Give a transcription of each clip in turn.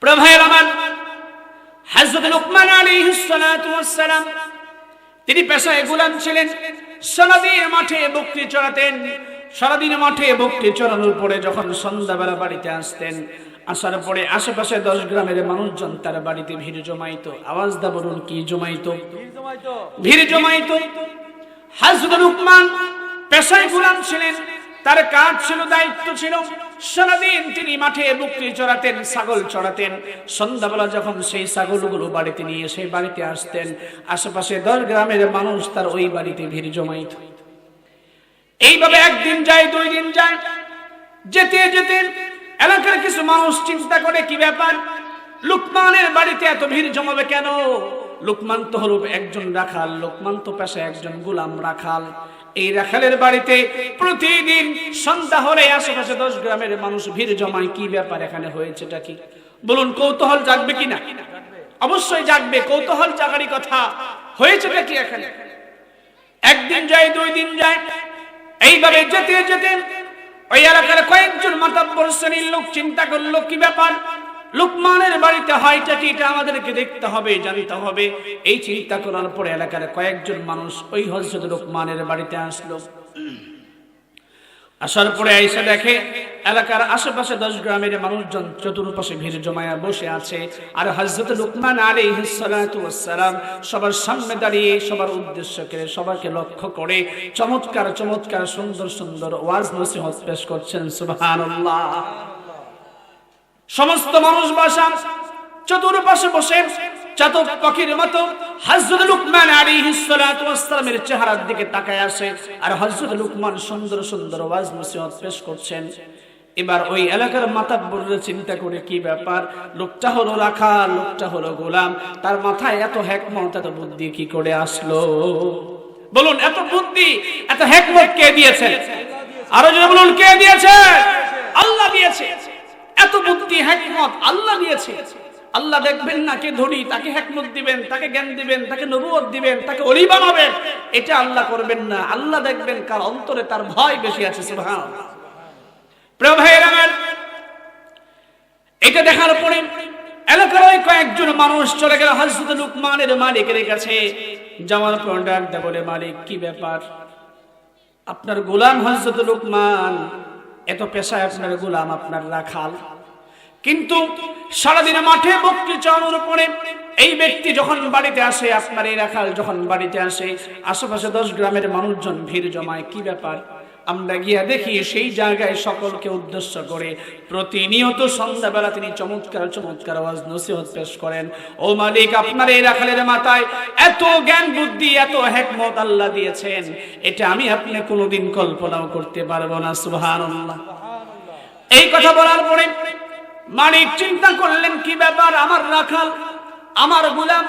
প্রভায়ের আমার হযরত লুকমান আলাইহিস সালাতু ওয়াস সালাম তিনি পেশায় গোলাম ছিলেন। সারাদিন মাঠে বকরি চড়াতেন। সারাদিন মাঠে বকরি চড়ানোর পরে যখন সন্ধ্যাবেলা বাড়িতে আসতেন, আসার পরে আশেপাশে 10 গ্রামের মানুষজন তার বাড়িতে ভিড় জমাইতো। আওয়াজ দা বলুন, কি জমাইতো? ভিড় জমাইতো। হযরত লুকমান পেশায় গোলাম ছিলেন, তার কাজ ছিল, দায়িত্ব ছিল, সারাদিন তিনি মাঠে বকরি চড়াতেন, ছাগল চড়াতেন। সন্ধ্যাবেলা যখন সেই ছাগলগুলো বাড়িতে নিয়ে এসে বাড়িতে আসতেন, আশেপাশে 10 গ্রামের মানুষ তার ওই বাড়িতে ভিড় জমাইত। এইভাবে একদিন যায়, 2 দিন যায়, যেতে যেতে এলাকার কিছু মানুষ চিন্তা করে, কি ব্যাপার, লুকমানের বাড়িতে এত ভিড় জমাবে কেন? লুকমান তো হলো একজন রাখাল, লুকমান তো পেশায় একজন গোলাম রাখাল। এই রাখালের বাড়িতে প্রতিদিন সন্ধ্যা হলে আশেপাশে 10 গ্রামের মানুষ ভিড় জমায়। কি ব্যাপার, এখানে হয়েছেটা কি? বলুন, কৌতূহল জাগবে কিনা? অবশ্যই জাগবে, কৌতূহল জাগারই কথা। হয়েছেটা কি এখানে? একদিন যায়, 2 দিন যায়, এইভাবে যেতে যেতে ওই এলাকার কয়েকজন মাতাব্বর শ্রেণীর লোক চিন্তা করলো, কি ব্যাপার, লুকমানের বাড়িতে হয়টা কি, এটা আমাদেরকে দেখতে হবে, জানতে হবে। এই চিন্তা করার পরে এলাকার কয়েকজন মানুষ ওই হযরত লুকমানের বাড়িতে আসলো। আসার পরে এসে দেখে এলাকার আশেপাশে 10 গ্রামের মানুষজন চতুর্পাশে ভিড় জমায়া বসে আছে। আর হযরত লুকমান আলাইহিস সালাতু ওয়াস সালাম সবার সামনে দাঁড়িয়ে সবার উদ্দেশ্য করে সবাইকে লক্ষ্য করে চমৎকার চমৎকার সুন্দর সুন্দর ওয়াজ নসিহত পেশ করছেন। সুবহানাল্লাহ। সমস্ত মানুষ বসা চতুর্পাশে বসে চাতক পাখির মতো হযরত লুকমান আলাইহিস সালাতু ওয়াস সালামের চেহারার দিকে তাকায় আসে। আর হযরত লুকমান সুন্দর সুন্দর ওয়াজ নসিহত পেশ করছেন। এবার ওই এলাকার মাতাব্বররা চিন্তা করে, কি ব্যাপার, লোকটা হলো রাখাল, লোকটা হলো গোলাম, তার মাথায় এত হিকমত, এত বুদ্ধি কি করে আসলো? বলুন, এত বুদ্ধি, এত হিকমত কে দিয়েছেন? আরো জোরে বলুন, কে দিয়েছে? আল্লাহ দিয়েছে। এত বুদ্ধি হিকমত আল্লাহ দিয়েছে। আল্লাহ দেখবেন না কে ধনী, তাকে হিকমত দিবেন, তাকে জ্ঞান দিবেন, তাকে নবুয়ত দিবেন, তাকে ওলি বানাবেন, এটা আল্লাহ করবেন না। আল্লাহ দেখবেন কার অন্তরে তার ভয় বেশি আছে। সুবহানাল্লাহ। প্রিয় ভাইয়েরা আমার, এটা দেখার পরে এলাকার ওই কয়েকজন মানুষ চলে গেল হযরত লুকমানের মালিকের কাছে। যাওয়ার পর ডাক দেয়া বলে, মালিক, কি ব্যাপার, আপনার গোলাম হযরত লুকমান, এত পেশায় আপনার গোলাম, আপনার রাখাল, কিন্তু সারাদিন মাঠে বকরি চড়ানোর পরে এই ব্যক্তি যখন বাড়িতে আসে, আপনার এই রাখাল যখন বাড়িতে আসে, আশেপাশে 10 গ্রামের মানুষজন ভিড় জমায়। কি ব্যাপার? আমরা গিয়া দেখি সেই জায়গায় সকলকে উদ্দেশ্য করে প্রতিনিয়ত সন্ধ্যাবেলা তিনি চমৎকার চমৎকার ওয়াজ নসিহত পেশ করেন। ও মালিক, আপনার এই রাখালের মাথায় এত জ্ঞান বুদ্ধি, এত হিকমত আল্লাহ দিয়েছেন, এটা আমি আপনি কোনোদিন কল্পনাও করতে পারবো না। সুবহানাল্লাহ। এই কথা বলার পরে মালিক চিন্তা করলেন, কি ব্যাপার, আমার রাখাল, আমার গোলাম,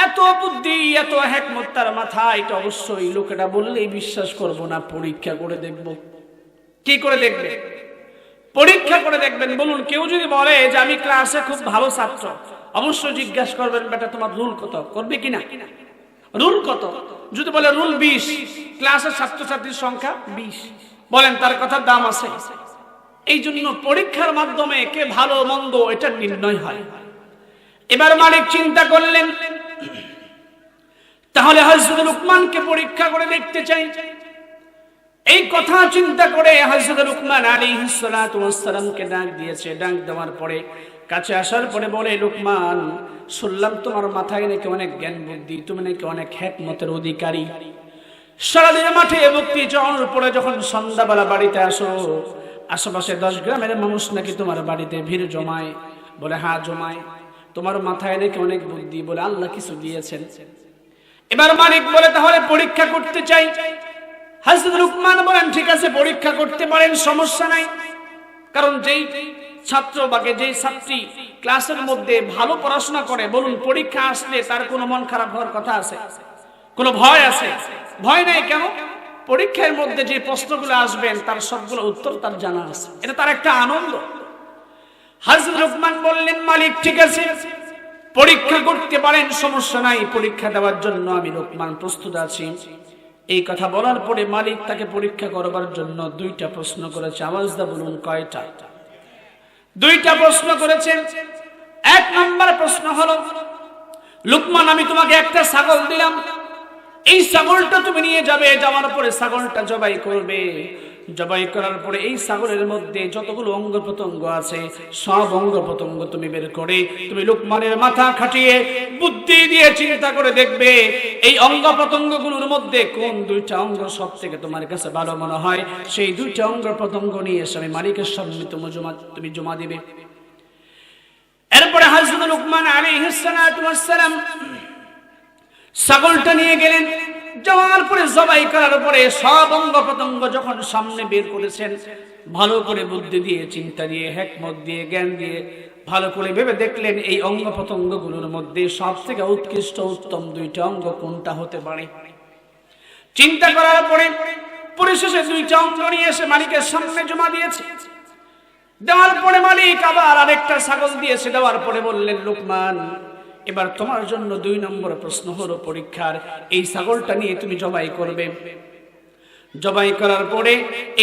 এত বুদ্ধি, এত হিকমত তার মাথায়, এটা অবশ্যই লোকেরা বললেই বিশ্বাস করব না, পরীক্ষা করে দেখব। কি করে দেখবে? পরীক্ষা করে দেখবেন। বলুন, কেউ যদি বলে যে আমি ক্লাসে খুব ভালো ছাত্র, অবশ্যই জিজ্ঞাসা করবেন, বেটা তোমার রুল কত? করবে কিনা? রুল কত? যদি বলে রুল 20, ক্লাসের ছাত্রছাত্রীর সংখ্যা 20, বলেন তার কথার দাম আছে। এই জন্য পরীক্ষার মাধ্যমে কে ভালো মন্দ এটা নির্ণয় হয়। এবার মালিক চিন্তা করলেন, তাহলে হযরত লুকমানকে পরীক্ষা করে দেখতে চাই। এই কথা চিন্তা করে হযরত লুকমান আলাইহিস সালাতু ওয়াস সালামকে ডাক দিয়েছে। ডাক দেওয়ার পরে কাছে আসার পরে বলে, লুকমান, শুনলাম তোমার মাথায় নাকি অনেক জ্ঞান বুদ্ধি, তুমি নাকি অনেক হিকমতের অধিকারী। সারাদিন মাঠে বকরি চড়ানোর পরে যখন সন্ধ্যাবেলা বাড়িতে আসো, আশেপাশে 10 গ্রামের মানুষ নাকি তোমার বাড়িতে ভিড় জমায়। বলে, হ্যাঁ জমায়। তোমার মাথায় নাকি অনেক বুদ্ধি, বলে আল্লাহ কিছু দিয়েছেন। এবার মালিক বলে, তাহলে পরীক্ষা করতে চাই। হযরত লুকমান বলেন, ঠিক আছে, পরীক্ষা করতে পারেন, সমস্যা নাই। কারণ যেই ছাত্র বা যেই ছাত্রী ক্লাসের মধ্যে ভালো পড়াশোনা করে, বলুন পরীক্ষা আসলে তার কোনো মন খারাপ হওয়ার কথা আছে? কোনো ভয় আছে? ভয় নাই। কেন? পরীক্ষার মধ্যে যে প্রশ্নগুলো আসবেন তার সবগুলো উত্তর তার জানা আছে, এটা তার একটা আনন্দ। হযরত লুকমান বললেন, মালিক ঠিক আছে, পরীক্ষা করতে পারেন, সমস্যা নাই, পরীক্ষা দেওয়ার জন্য আমি লুকমান প্রস্তুত আছি। এই কথা বলার পরে মালিক তাকে পরীক্ষা করবার জন্য 2টা প্রশ্ন করেছে। আওয়াজ দা বলুন, কয়টা? 2টা প্রশ্ন করেছেন। এক নম্বর প্রশ্ন হলো, লুকমান আমি তোমাকে একটা ছাগল দিলাম, এই ছাগলটা তুমি নিয়ে যাবে, যাওয়ার পরে ছাগলটা জবাই করবে, জবাই করার পরে এই ছাগলের মধ্যে যতগুলো অঙ্গ প্রত্যঙ্গ আছে সব অঙ্গ প্রত্যঙ্গ তুমি বের করে তুমি লুকমানের মাথা খাটিয়ে বুদ্ধি দিয়ে চিন্তা করে দেখবে এই অঙ্গ প্রত্যঙ্গগুলোর মধ্যে কোন দুইটা অঙ্গ সব থেকে তোমার কাছে ভালো মনে হয়, সেই দুইটা অঙ্গ প্রত্যঙ্গ নিয়ে এসে আমি মালিকের সামনে তুমি জমা দিবে। এরপরে হযরত লুকমান আলাইহিস সালাতু ওয়াস সালাম ছাগলটা নিয়ে গেলেন, যাওয়ার পরে জবাই করার পরে সব অঙ্গ প্রত্যঙ্গ যখন সামনে বের করেছেন, ভালো করে বুদ্ধি দিয়ে চিন্তা দিয়ে হিকমত দিয়ে জ্ঞান দিয়ে ভালো করে ভেবে দেখলেন এই অঙ্গ প্রত্যঙ্গগুলোর মধ্যে সব থেকে উৎকৃষ্ট উত্তম দুইটা অঙ্গ কোনটা হতে পারে। চিন্তা করার পরে পরিশেষে দুইটা অঙ্গ নিয়ে এসে মালিকের সামনে জমা দিয়েছে। দেওয়ার পরে মালিক আবার আরেকটা ছাগল দিয়েছে, দেওয়ার পরে বললেন, লুকমান এবার তোমার জন্য 2 নম্বর প্রশ্ন হলো পরীক্ষার, এই ছাগলটা নিয়ে তুমি জবাই করবে। জবাই করার পরে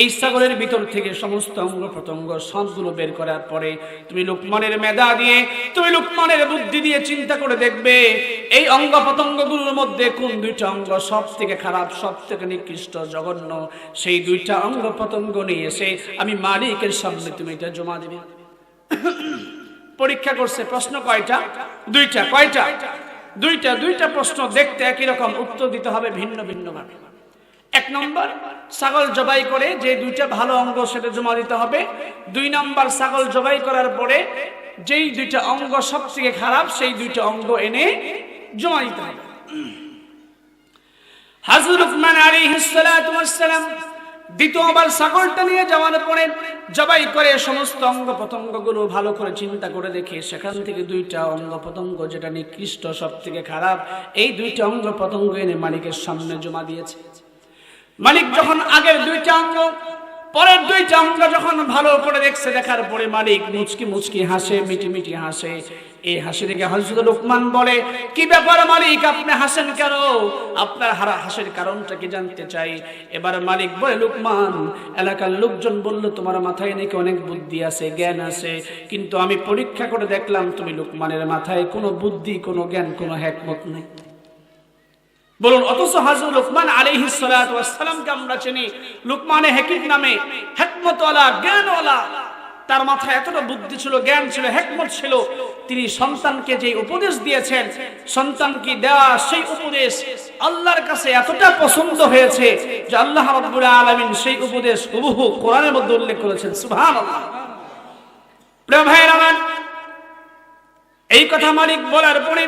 এই ছাগলের ভিতর থেকে সমস্ত অঙ্গ প্রত্যঙ্গ সবগুলো বের করার পরে তুমি লুকমানের মেধা দিয়ে তুমি লুকমানের বুদ্ধি দিয়ে চিন্তা করে দেখবে এই অঙ্গ প্রত্যঙ্গগুলোর মধ্যে কোন দুইটা অঙ্গ সব থেকে খারাপ, সব থেকে নিকৃষ্ট, জঘন্য, সেই দুইটা অঙ্গ প্রত্যঙ্গ নিয়ে এসে আমি মালিকের সামনে তুমি এটা জমা দিবে। পরীক্ষা করছে। প্রশ্ন কয়টা? 2টা। কয়টা? 2টা। 2টা প্রশ্ন দেখতে একই রকম, উত্তর দিতে হবে ভিন্ন ভিন্ন ভাবে। 1 নম্বর, ছাগল জবাই করে যে 2টা ভালো অঙ্গ সেটা জমা দিতে হবে। 2 নম্বর, ছাগল জবাই করার পরে যেই 2টা অঙ্গ সবথেকে খারাপ সেই 2টা অঙ্গ এনে জমা দিতে হবে। হযরত লুকমান আলাইহিস সালাতু ওয়াস সালাম দ্বিতীয়বার ছাগলটা নিয়ে যাওয়ার পরে জবাই করে সমস্ত অঙ্গ প্রত্যঙ্গগুলো ভালো করে চিন্তা করে দেখে সেখান থেকে 2টা অঙ্গ প্রত্যঙ্গ যেটা নিকৃষ্ট, সব থেকে খারাপ, এই 2টা অঙ্গ প্রত্যঙ্গ এনে মালিকের সামনে জমা দিয়েছে। মালিক যখন আগের 2টা অঙ্গ পরের 2টা অঙ্গ যখন ভালো করে দেখছে, দেখার পরে মালিক মুচকি মুচকি হাসে, মিটি মিটি হাসে। এই হাসি দেখে হযরত লুকমান বলে, কি ব্যাপার মালিক, আপনি হাসেন কেন? আপনার হাসির কারণটা কি জানতে চাই। এবার মালিক বলে, লুকমান এলাকার লোকজন বলল তোমার মাথায় নাকি অনেক বুদ্ধি আছে, জ্ঞান আছে, কিন্তু আমি পরীক্ষা করে দেখলাম তুমি লুকমানের মাথায় কোনো বুদ্ধি, কোনো জ্ঞান, কোনো হিকমত নেই। বলুন, অথচ হযরত লুকমান আলাইহিস সালাতু ওয়াস সালামকে আমরা চিনি লুকমানে হাকিম নামে, হিকমতওয়ালা, জ্ঞানওয়ালা। তার মাথায় এতটা বুদ্ধি ছিল, জ্ঞান ছিল, হিকমত ছিল। তিনি সন্তানকে যে উপদেশ দিয়েছেন, সন্তানকে দেওয়া সেই উপদেশ আল্লাহর কাছে এতটা পছন্দ হয়েছে যে আল্লাহ রাব্বুল আলামিন সেই উপদেশ হুবহু কোরআনের মধ্যে উল্লেখ করেছেন। সুবহানাল্লাহ। প্রিয় ভাইরা আমার, এই কথা মালিক বলার পরে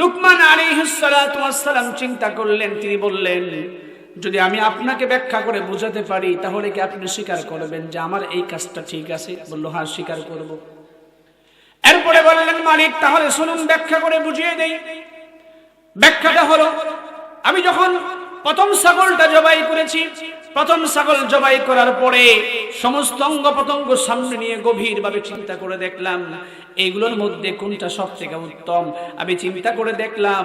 লুকমান আলাইহিস সালাতু ওয়াস সালাম চিন্তা করলেন। তিনি বললেন, যদি আমি আপনাকে ব্যাখ্যা করে বোঝাতে পারি তাহলে কি আপনি স্বীকার করবেন যে আমার এই কাজটা ঠিক আছে? বলল, হ্যাঁ স্বীকার করব। এরপরে বললেন, মালিক তাহলে শুনুন ব্যাখ্যা করে বুঝিয়ে দেই। ব্যাখ্যাটা হলো, আমি যখন প্রথম ছাগলটা জবাই করেছি, প্রথম ছাগল জবাই করার পরে সমস্ত অঙ্গ প্রত্যঙ্গ সামনে নিয়ে গভীরভাবে চিন্তা করে দেখলাম এইগুলোর মধ্যে কোনটা সব থেকে উত্তম। আমি চিন্তা করে দেখলাম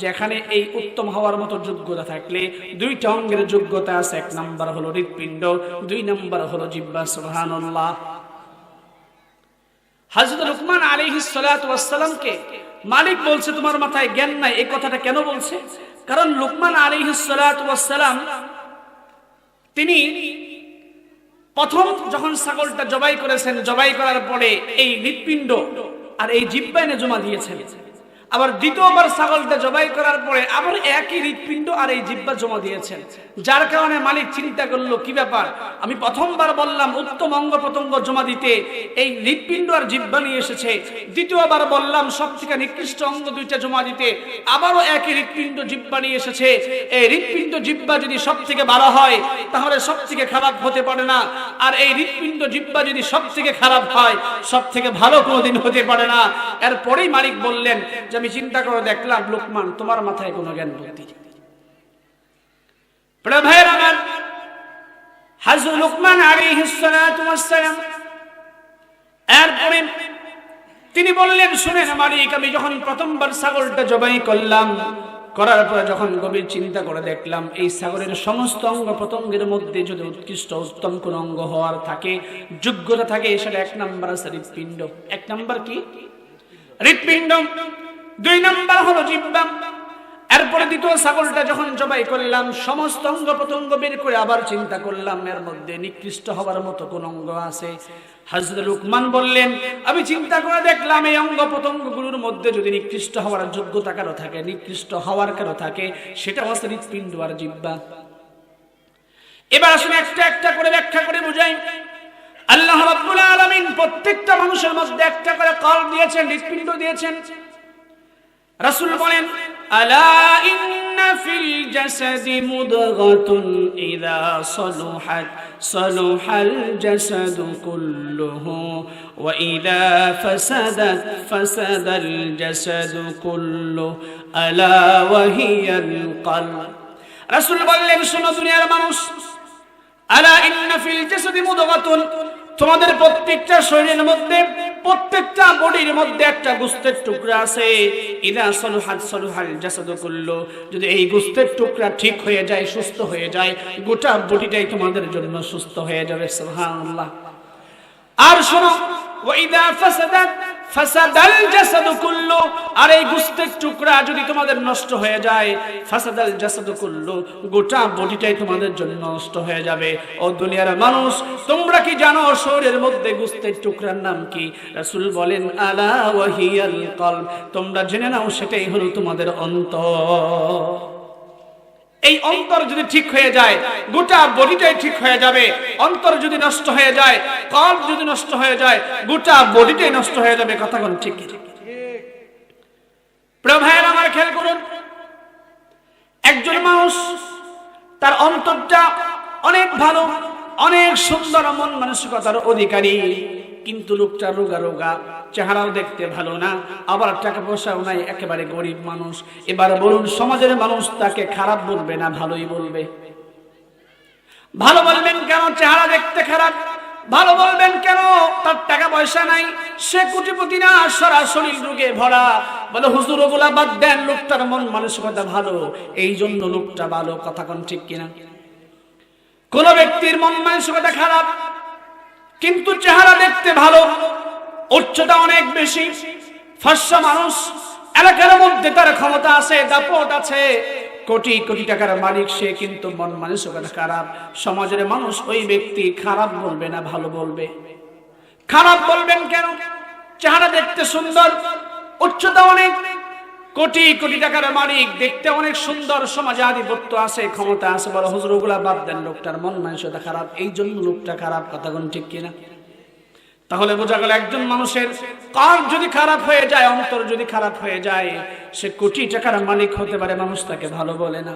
যেখানে এই উত্তম হওয়ার মতো যোগ্যতা থাকলে 2টা অঙ্গের যোগ্যতা আছে। 1 নম্বর হলো হৃৎপিণ্ড, 2 নম্বর হলো জিহ্বা। সুবহানাল্লাহ। হযরত লুকমান আলাইহিস সালাতু ওয়াস সালামকে মালিক বলছে তোমার মাথায় জ্ঞান নাই। এই কথাটা কেন বলছে? কারণ লুকমান আলাইহিস সালাতু ওয়াস সালাম তিনি প্রথম যখন ছাগলটা জবাই করেছেন, জবাই করার পরে এই হৃৎপিণ্ড আর এই জিহ্বা এনে জমা দিয়েছেন। আবার দ্বিতীয়বার ছাগলটা জবাই করার পরে আবার একই হৃৎপিণ্ড আর এই জিহ্বা জমা দিয়েছেন। যার কারণে মালিক চিন্তা করলো, কি ব্যাপার, আমি প্রথমবার বললাম উত্তম অঙ্গ প্রত্যঙ্গ জমা দিতে, এই হৃৎপিণ্ড আর জিহ্বা নিয়ে এসেছে। দ্বিতীয়বার বললাম সব থেকে নিকৃষ্ট অঙ্গ 2টা জমা দিতে, আবারও একই হৃৎপিণ্ড জিহ্বা নিয়ে এসেছে। এই হৃৎপিণ্ড জিহ্বা যদি সব থেকে ভালো হয় তাহলে সব থেকে খারাপ হতে পারে না, আর এই হৃৎপিণ্ড জিহ্বা যদি সব থেকে খারাপ হয় সব থেকে ভালো কোনোদিন হতে পারে না। এরপরেই মালিক বললেন যে আমি চিন্তা করে দেখলাম লুকমান তোমার মাথায় কোনো জ্ঞান বুদ্ধি। প্রিয় ভাইরা আমার, হযরত লুকমান আলাইহিস সালাতু ওয়াস সালাম এরপরে তিনি বললেন, শুনেন মালিক, আমি যখন প্রথমবার ছাগলটা জবাই করলাম, করার পরে যখন গভীর চিন্তা করে দেখলাম এই ছাগলের সমস্ত অঙ্গ প্রত্যঙ্গের মধ্যে যদি উৎকৃষ্ট উত্তম কোন অঙ্গ হওয়ার থাকে, যোগ্যতা থাকে, সেটা 1 নম্বর আছে হৃৎপিণ্ড। 1 নম্বর কি? হৃৎপিণ্ড। 2 নম্বর হলো জিহ্বা। এরপরে দ্বিতীয় ছাগলটা যখন জবাই করলাম, সমস্ত অঙ্গ প্রত্যঙ্গ বের করে আবার চিন্তা করলাম এর মধ্যে নিকৃষ্ট হওয়ার মতো কোন অঙ্গ আছে। হযরত লুকমান বললেন, আমি চিন্তা করে দেখলাম এই অঙ্গ প্রত্যঙ্গগুলোর মধ্যে যদি নিকৃষ্ট হওয়ার যোগ্যতা কারো থাকে, নিকৃষ্ট হওয়ার কারো থাকে, সেটা হচ্ছে হৃৎপিণ্ড আর জিহ্বা। এবার আসলে একটা একটা করে ব্যাখ্যা করে বুঝাই। আল্লাহ রাব্বুল আলামিন প্রত্যেকটা মানুষের মধ্যে একটা করে কল দিয়েছেন, হৃৎপিণ্ড দিয়েছেন। রাসূল বলেন, আলা ইন্না ফিল জাসাদি মুদগাতুন ইযা সালুহাত সালুহাল জাসাদু কুল্লুহু ওয়া ইযা ফাসাদাত ফাসাদাল জাসাদু কুল্লুহু আলা ওয়া হিয়াল কলব। রাসূল বললেন, শোনো দুনিয়ার মানুষ, আলা ইন্না ফিল জাসাদি মুদগাতুন, তোমাদের প্রত্যেকটা শরীরের মধ্যে, প্রত্যেকটা বডির মধ্যে একটা গোশতের টুকরা আছে। ইদা সালুহাত সালুহাল জাসাদু কুল্লু, যদি এই গোশতের টুকরা ঠিক হয়ে যায়, সুস্থ হয়ে যায়, গোটা বডিটাই তোমাদের জন্য সুস্থ হয়ে যাবে। সুবহানাল্লাহ। আর শোনো, ওয়া ইদা ফাসাদাত ফাসাদাল জাসাদু কুল্লু, আর এই গোশতের টুকরা যদি তোমাদের নষ্ট হয়ে যায়, ফাসাদাল জাসাদু কুল্লু, গোটা বডিটাই তোমাদের জন্য নষ্ট হয়ে যাবে। ও দুনিয়ার মানুষ, তোমরা কি জানো শরীরের মধ্যে গোশতের টুকরার নাম কি? রাসূল বলেন, আলা ওয়া হিয়াল কলব, তোমরা জেনে নাও সেটাই হলো তোমাদের অন্তর। এই অন্তর যদি ঠিক হয়ে যায়, গোটা বডিটাই ঠিক হয়ে যাবে। অন্তর যদি নষ্ট হয়ে যায়, কলব যদি নষ্ট হয়ে যায়, গোটা বডিটাই নষ্ট হয়ে যাবে। কথা কোন ঠিক? প্রিয় ভাইয়েরা আমার খেয়াল করুন, একজন মানুষ তার অন্তরটা অনেক ভালো, অনেক সুন্দর মন মানসিকতার অধিকারী, কিন্তু লোকটা রোগা রোগা, চেহারাও দেখতে ভালো না, আবার টাকা পয়সাও নাই, একেবারে গরিব মানুষ। এবার বলুন, সমাজের মানুষ তাকে খারাপ বলবে না ভালোই বলবে? ভালো বলবেন কেন? চেহারা দেখতে খারাপ। ভালো বলবেন কেন? তার টাকা পয়সা নাই, সে কোটিপতি না, সরাসরি রোগে ভরা। বলে হুজুর ওগুলা বাদ দেন, লোকটার মন মানসিকতা ভালো, এই জন্য লোকটা ভালো। কথা কোন ঠিক কিনা? কোন ব্যক্তির মন মানসিকতা খারাপ কিন্তু চেহারা দেখতে ভালো, উচ্চতা অনেক বেশি, ফর্সা মানুষ, এলাকার মধ্যে তার ক্ষমতা আছে, দাপট আছে, কোটি কোটি টাকার মালিক, সে কিন্তু মন মানসিকতা খারাপ। সমাজের মানুষ ওই ব্যক্তি খারাপ বলবে না ভালো বলবে? খারাপ বলবেন কেন? চেহারা দেখতে সুন্দর, উচ্চতা অনেক, কোটি কোটি টাকার মালিক, দেখতে অনেক সুন্দর, সমাজে আধিপত্য আছে, ক্ষমতা আছে। বলো হুজুর ওগুলা বাদ দেন, লোকটার মন মানসিকতা খারাপ, এই জন্য লোকটা খারাপ। কথা কোন ঠিক কিনা? তাহলে বোঝা গেল, একজন মানুষের কলব যদি খারাপ হয়ে যায়, অন্তর যদি খারাপ হয়ে যায়, সে কোটি টাকার মালিক হতে পারে, মানুষ তাকে ভালো বলে না।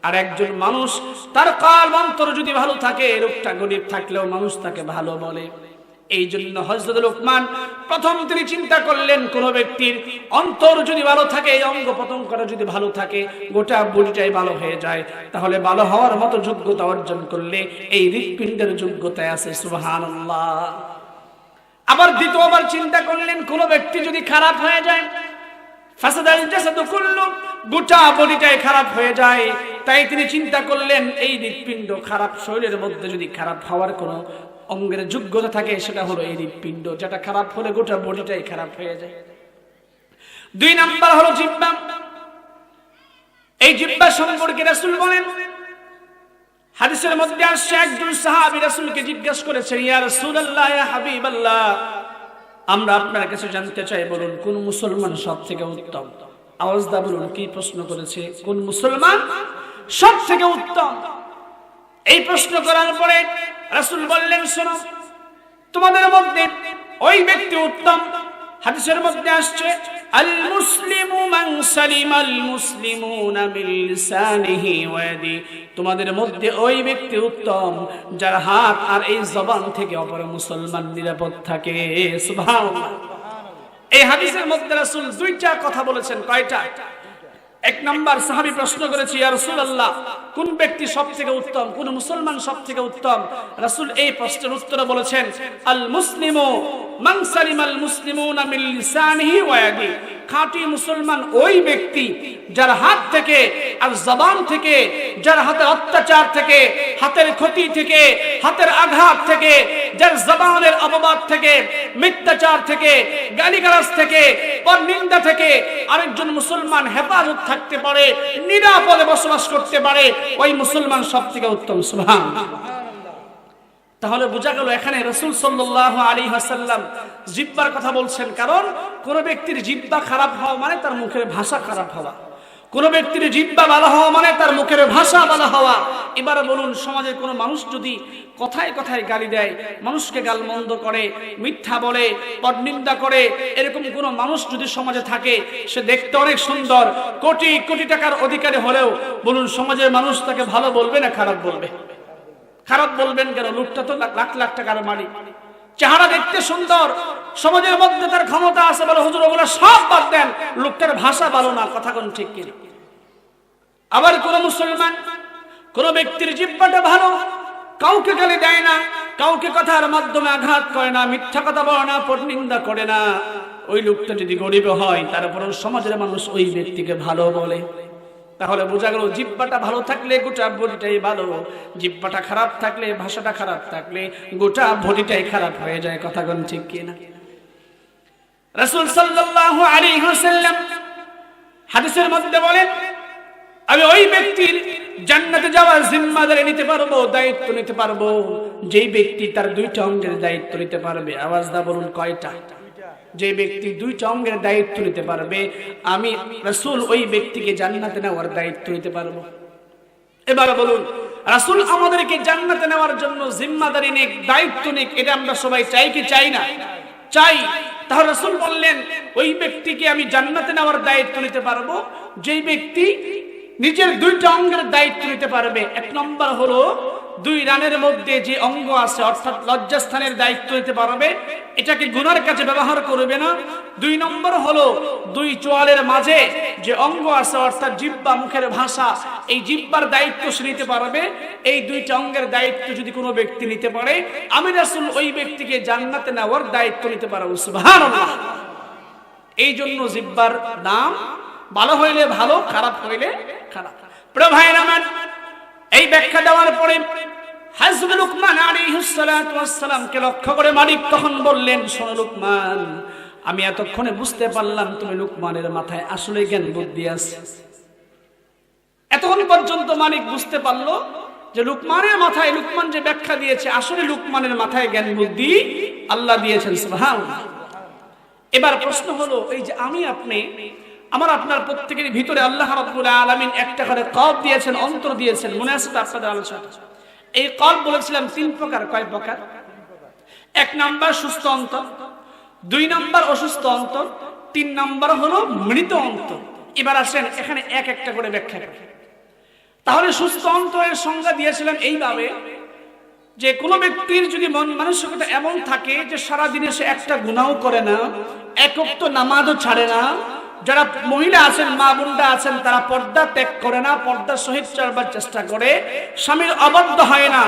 আর একজন মানুষ তার কলব অন্তর যদি ভালো থাকে, লোকটা গরিব থাকলেও মানুষ তাকে ভালো বলে। এই জন্য হযরত লুকমান প্রথম তিনি চিন্তা করলেন, কোন ব্যক্তির অন্তর যদি ভালো থাকে, এই অঙ্গ প্রত্যঙ্গটা যদি ভালো থাকে, গোটা বডিটাই ভালো হয়ে যায়, তাহলে ভালো হওয়ার মতো যোগ্যতা অর্জন করলে এই হৃৎপিণ্ডের যোগ্যতা আছে। সুবহানাল্লাহ। আবার দ্বিতীয়বার চিন্তা করলেন, কোন ব্যক্তি যদি খারাপ হয়ে যায়, ফাসাদাল জাসাদু কুল্লু, গোটা বডিটাই খারাপ হয়ে যায়, তাই তিনি চিন্তা করলেন এই হৃৎপিণ্ড খারাপ, শরীরের মধ্যে যদি খারাপ হওয়ার কোনো অঙ্গের যোগ্যতা থাকে, সেটা হলো এই হৃৎপিণ্ড, যেটা খারাপ হলে গোটা বডিটাই খারাপ হয়ে যায়। 2 নাম্বার হলো জিহ্বা। এই জিহ্বা সম্পর্কে রাসূল বলেন, হাদিসের মধ্যে আসছে, একজন সাহাবী রাসূলকে জিজ্ঞাসা করেছেন, ইয়া রাসূলুল্লাহ, ইয়া হাবিবাল্লাহ, আমরা আপনার কাছে জানতে চাই, বলুন কোন মুসলমান সবথেকে উত্তম? আওয়াজ দা বলুন, কি প্রশ্ন করেছে? কোন মুসলমান সবথেকে উত্তম? এই প্রশ্ন করার পরে রাসূল বললেন, শোনো, তোমাদের মধ্যে ওই ব্যক্তি উত্তম। হাদিসের মধ্যে আসছে, আল মুসলিমু মান সালিমাল মুসলিমুনা মিন লিসানিহি ওয়া ইয়াদি, তোমাদের মধ্যে ওই ব্যক্তি উত্তম যার হাত আর এই জবান থেকে অপর মুসলমান নিরাপদ থাকে। সুবহানাল্লাহ। এই হাদিসের মধ্যে রাসূল 2টা কথা বলেছেন। কয়টা? 1 নাম্বার, সাহাবী প্রশ্ন করেছে, ইয়া রাসূলুল্লাহ, কোন ব্যক্তি সবথেকে উত্তম, কোন মুসলমান সবথেকে উত্তম? রাসূল এই প্রশ্নের উত্তরে বলেছেন, আল মুসলিমু মান সালিমাল মুসলিমুনা মিন লিসানিহি ওয়া ইয়াদি, খাঁটি মুসলমান ওই ব্যক্তি যার হাত থেকে আর জবান থেকে, যার হাতের অত্যাচার থেকে, হাতের ক্ষতি থেকে, হাতের আঘাত থেকে, যার জবানের অপবাদ থেকে, মিথ্যাচার থেকে, গালিগালাজ থেকে, পরনিন্দা থেকে আরেকজন মুসলমান হেফাজত থাকতে পারে, নিরাপদে বসবাস করতে পারে, ওই মুসলমান সবথেকে উত্তম। সুবহানাল্লাহ। তাহলে বোঝা গেল এখানে রাসূল সাল্লাল্লাহু আলাইহি ওয়াসাল্লাম জিহ্বার কথা বলছেন, কারণ কোন ব্যক্তির জিহ্বা খারাপ হওয়া মানে তার মুখের ভাষা খারাপ হওয়া, কোন ব্যক্তির জিহ্বা ভালো হওয়া মানে তার মুখের ভাষা ভালো হওয়া। এবার বলুন, সমাজের কোন মানুষ যদি কথায় কথায় গালি দেয়, মানুষকে গালমন্দ করে, মিথ্যা বলে, পরনিন্দা করে, এরকম কোন মানুষ যদি সমাজে থাকে, সে দেখতে অনেক সুন্দর, কোটি কোটি টাকার অধিকারী হলেও বলুন সমাজের মানুষ তাকে ভালো বলবে না খারাপ বলবে? খারাপ বলবেন কেন? লোকটা তো লাখ লাখ টাকার মালিক, চেহারা দেখতে সুন্দর, সমাজের মধ্যে তার ক্ষমতা আছে, বলে হুজুর ওগুলো সব বাদ দেন, লোকটার ভাষা ভালো না। কথা কোন ঠিক কিনা? আবার কোন মুসলমান কোন ব্যক্তির জিহ্বাটা ভালো, কাউকে গালি দেয় না, কাউকে কথার মাধ্যমে আঘাত করে না, মিথ্যা কথা বলে না, পরনিন্দা করে না, ওই লোকটা যদি গরিব হয় তারপরেও সমাজের মানুষ ওই ব্যক্তিকে ভালো বলে। তাহলে বোঝা গেল জিহ্বাটা ভালো থাকলে গোটা বডিটাই ভালো, জিহ্বাটা খারাপ থাকলে, ভাষাটা খারাপ থাকলে গোটা বডিটাই খারাপ হয়ে যায়। কথা কোন ঠিক কিনা? রাসূল সাল্লাল্লাহু আলাইহি ওয়াসাল্লাম হাদিসের মধ্যে বলেন, আমি ওই ব্যক্তির জান্নাতে যাওয়ার জিম্মাদারি নিতে পারবো, দায়িত্ব নিতে পারবো, যেই ব্যক্তি তার দুইটা অঙ্গের দায়িত্ব নিতে পারবে। আওয়াজ দা বলুন, কয়টা? যে ব্যক্তি দুইটা অঙ্গের দায়িত্ব নিতে পারবে, আমি রাসূল ওই ব্যক্তিকে জান্নাতে নেওয়ার দায়িত্ব নিতে পারবো। এবার বলুন, রাসূল আমাদেরকে জান্নাতে নেওয়ার জন্য জিম্মাদারি নিক, দায়িত্ব নিক, এটা আমরা সবাই চাই কি চাই না? চাই। তাহলে রাসূল বললেন, ওই ব্যক্তিকে আমি জান্নাতে নেওয়ার দায়িত্ব নিতে পারবো যেই ব্যক্তি নিজের দুইটা অঙ্গের দায়িত্ব নিতে পারবে। এক নম্বর হলো দুই রানের মধ্যে যে অঙ্গ আছে, অর্থাৎ লজ্জাস্থানের দায়িত্ব নিতে পারবে, এটাকে গুনার কাজে ব্যবহার করবে না। দুই নম্বর হলো দুই চোয়ালের মাঝে যে অঙ্গ আছে, অর্থাৎ জিহ্বা, মুখের ভাষা, এই জিহ্বার দায়িত্ব সে নিতে পারবে। এই দুইটা অঙ্গের দায়িত্ব যদি কোনো ব্যক্তি নিতে পারে, আমি রাসূল ওই ব্যক্তিকে জান্নাতে নেওয়ার দায়িত্ব নিতে পারবো। সুবহানাল্লাহ। এই জন্য জিহ্বার নাম ভালো হইলে ভালো, খারাপ হইলে খারাপ। প্রিয় ভাইরা আমার, এই ব্যাখ্যা দেওয়ার পরে হযরত লুকমান আলাইহিস সালাতু ওয়াস সালামকে লক্ষ্য করে মালিক তখন বললেন, শোনো লুকমান, আমি এতক্ষণে বুঝতে পারলাম তুমি লুকমানের মাথায় আসলে জ্ঞান বুদ্ধি আছে। এতক্ষণ পর্যন্ত মালিক বুঝতে পারলো যে লুকমানের মাথায়, লুকমান যে ব্যাখ্যা দিয়েছে, আসলে লুকমানের মাথায় জ্ঞান বুদ্ধি আল্লাহ দিয়েছেন। সুবহানাল্লাহ। এবার প্রশ্ন হলো, এই যে আমি আপনি, আমার আপনার প্রত্যেকের ভিতরে আল্লাহ রাব্বুল আলামিন একটা করে কলব দিয়েছেন, অন্তর দিয়েছেন। মনে আছে তো আপনাদের আলোচনা? এই কলব বলেছিলাম তিন প্রকার। কয় প্রকার? এক নাম্বার সুস্থ অন্তর, দুই নাম্বার অসুস্থ অন্তর, তিন নাম্বার হলো মৃত অন্তর। এবার আসেন এখানে এক একটা করে ব্যাখ্যা করি। তাহলে সুস্থ অন্তরের সংজ্ঞা দিয়েছিলাম এইভাবে যে কোনো ব্যক্তির যদি মন মানসিকতা এমন থাকে যে সারা দিনে সে একটা গুনাহও করে না, এক ওয়াক্ত নামাজও ছাড়ে না, যারা মহিলা আছেন, মা বোনরা আছেন, তারা পর্দা ত্যাগ করে না, পর্দার সহিত চলবার চেষ্টা করে, স্বামীর অবাধ্য হয় না,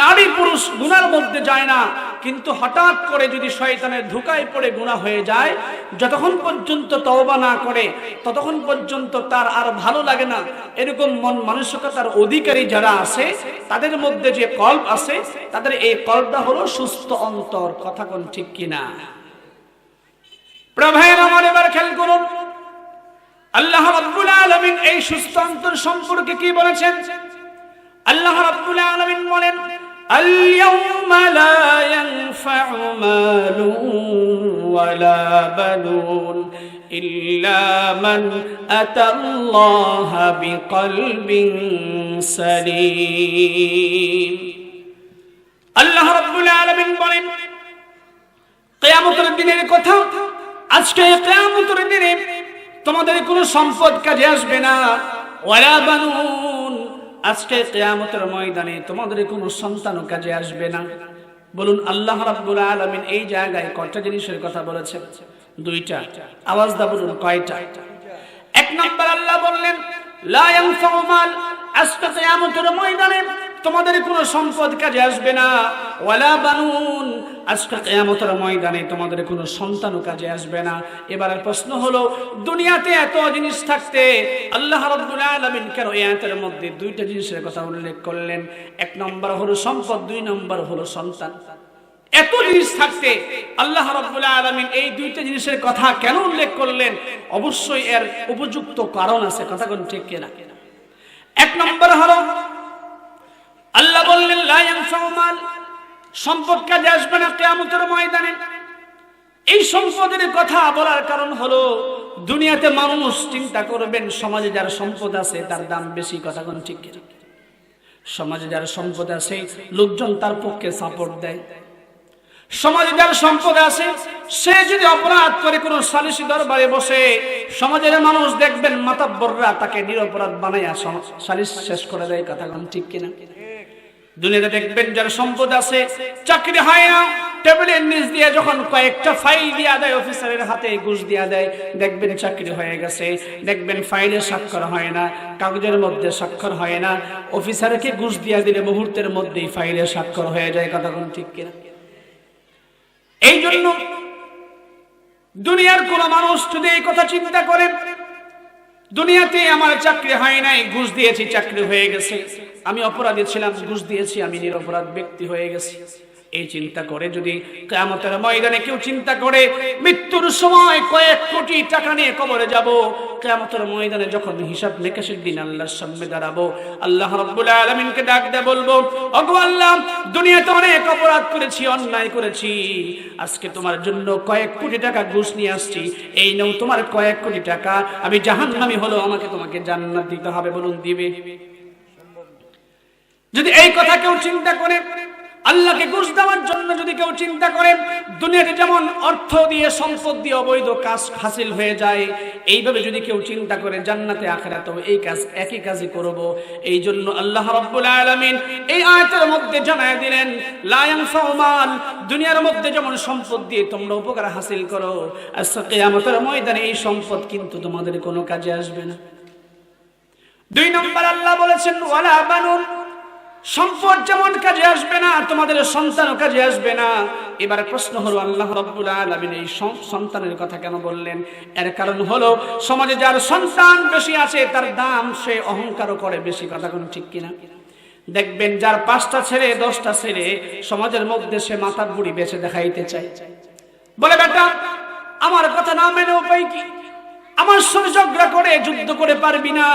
নারী পুরুষ গুনার মধ্যে যায় না, কিন্তু হঠাৎ করে যদি শয়তানের ধোঁকায় পড়ে গুনাহ হয়ে যায়, যতক্ষণ পর্যন্ত তওবা না করে ততক্ষণ পর্যন্ত তার আর ভালো লাগে না। এরকম মন মানসিকতার অধিকারী যারা আছে, তাদের মধ্যে যে কলব আছে, তাদের এই কলবটা হলো সুস্থ অন্তর। কথা কোন ঠিক কিনা? প্রভায়ের আমার এবার খেয়াল করুন, আল্লাহ রাব্বুল আলামিন এই সুস্থ অন্তর সম্পর্কে কি বলেছেন? আল্লাহ রাব্বুল আলামিন বলেন, আল-ইয়াউমা লা ইয়ানফা'ু মালুন ওয়ালা বানুন ইল্লা মান আতাল্লাহা বিকলবিন সালিম। আল্লাহ রাব্বুল আলামিন বলেন, কিয়ামতের দিনের কথা, আজকে কিয়ামতের দিনে তোমাদের কোনো সম্পদ কাজে আসবে না, ওয়ালা বানুন, আজকে কিয়ামতের ময়দানে তোমাদের কোনো সন্তানও কাজে আসবে না। বলুন আল্লাহ রাব্বুল আলামিন এই জায়গায় কয়টা জিনিসের কথা বলেছেন? দুইটা। আওয়াজ দা বলুন, কয়টা? এক নাম্বার আল্লাহ বললেন লা ইয়ানফাউ মাল, আজকে কিয়ামতের ময়দানে তোমাদের কোনো সম্পদ কাজে আসবে না। ওয়ালা বানুন, আজকে কিয়ামতের ময়দানে তোমাদের কোনো সন্তানও কাজে আসবে না। এবারের প্রশ্ন হলো, দুনিয়াতে এত জিনিস থাকতে আল্লাহ রাব্বুল আলামিন কেন এই আয়াতের মধ্যে দুইটা জিনিসের কথা উল্লেখ করলেন? এক নম্বর হলো সম্পদ, দুই নম্বর হলো সন্তান। এত জিনিস থাকতে আল্লাহ রাব্বুল আলামিন এই দুইটা জিনিসের কথা কেন উল্লেখ করলেন? অবশ্যই এর উপযুক্ত কারণ আছে, কথা কোন ঠিক কিনা? এক নম্বর হলো আল্লাহ বললেন লা ইয়ানফাউ মাল, সম্পদ কাজে আসবে না কিয়ামতের ময়দানে। এই সম্পদের কথা বলার কারণ হলো দুনিয়াতে মানুষ চিন্তা করবেন সমাজে যার সম্পদ আছে তার দাম বেশি, কথা কোন ঠিক কিনা? সমাজে যার সম্পদ আছে লোকজন তার পক্ষে সাপোর্ট দেয়। সমাজে যার সম্পদ আছে সে যদি অপরাধ করে কোনো সালিশি দরবারে বসে, সমাজের মানুষ দেখবেন মাতাব্বররা তাকে নিরপরাধ বানাইয়া সালিশ শেষ করে দেয়, কথা কোন ঠিক কিনা? দুনিয়াতে দেখবেন যার সম্পদ আছে চাকরি হয় না, টেবিলের নিচ দিয়ে যখন কয়েকটা ফাইল দিয়া দেয় অফিসারের হাতে, ঘুষ দিয়া দেয়, দেখবেন চাকরি হয়ে গেছে। দেখবেন ফাইলে স্বাক্ষর হয় না, কাগজের মধ্যে স্বাক্ষর হয় না, অফিসারকে ঘুষ দিয়া দিলে মুহূর্তের মধ্যেই ফাইলে স্বাক্ষর হয়ে যায়, কথা কোন ঠিক কিনা? এই জন্য দুনিয়ার কোন মানুষ যদি এই কথা চিন্তা করে, দুনিয়াতে আমার চাকরি হয় নাই, ঘুষ দিয়েছি চাকরি হয়ে গেছে, আমি অপরাধী ছিলাম, ঘুষ দিয়েছি, আমি নিরপরাধ ব্যক্তি হয়ে গেছি, এই চিন্তা করে যদি কিয়ামতের ময়দানে কেউ চিন্তা করে মৃত্যুর সময় কয়েক কোটি টাকা নিয়ে কবরে যাব, কিয়ামতের ময়দানে যখন হিসাব নিকাশের দিন আল্লাহর সামনে দাঁড়াবো, আল্লাহ রাব্বুল আলামিনকে ডাক দিয়ে বলবো, ওগো আল্লাহ, দুনিয়াতে অনেক অপরাধ করেছি, অন্যায় করেছি, আজকে তোমার জন্য কয়েক কোটি টাকা ঘুষ নিয়ে আসছি, এই নাও তোমার কয়েক কোটি টাকা, আমি জাহান্নামী হলো, আমাকে তোমাকে জান্নাত দিতে হবে। বলুন দিবে? যদি এই কথা কেউ চিন্তা করে, আল্লাহকে ঘুষ দেওয়ার জন্য যদি কেউ চিন্তা করে, দুনিয়াতে যেমন অর্থ দিয়ে সম্পদ দিয়ে অবৈধ কাজ হাসিল হয়ে যায়, এইভাবে যদি কেউ চিন্তা করে জান্নাতে আখিরাতেও এই কাজ একই কাজই করব, এই জন্য আল্লাহ রাব্বুল আলামিন এই আয়াতের মধ্যে জানায় দিলেন লা ইয়ানফাউ মাল, দুনিয়ার মধ্যে যেমন সম্পদ দিয়ে তোমরা উপকার হাসিল করো, আজকে কিয়ামতের ময়দানে এই সম্পদ কিন্তু তোমাদের কোনো কাজে আসবে না। দুই নম্বর আল্লাহ বলেছেন ওয়ালা বানুন, সম্পদ যেমন কাজে আসবে না তোমাদের সন্তানও কাজে আসবে না। এবার প্রশ্ন হলো আল্লাহ রাব্বুল আলামিন এই সন্তানের কথা কেন বললেন? এর কারণ হলো সমাজে যার সন্তান বেশি আছে তার দাম সে অহংকারও করে বেশি, কথা কোন ঠিক কিনা? দেখবেন যার 5টা ছেলে 10টা ছেলে, সমাজের মধ্যে সে মাথার বুড়ি বেঁচে দেখাইতে চায়, বলে বেটা আমার কথা না মেনে উপায় কি, আমার সঙ্গে ঝগড়া করে যুদ্ধ করে পারবি না,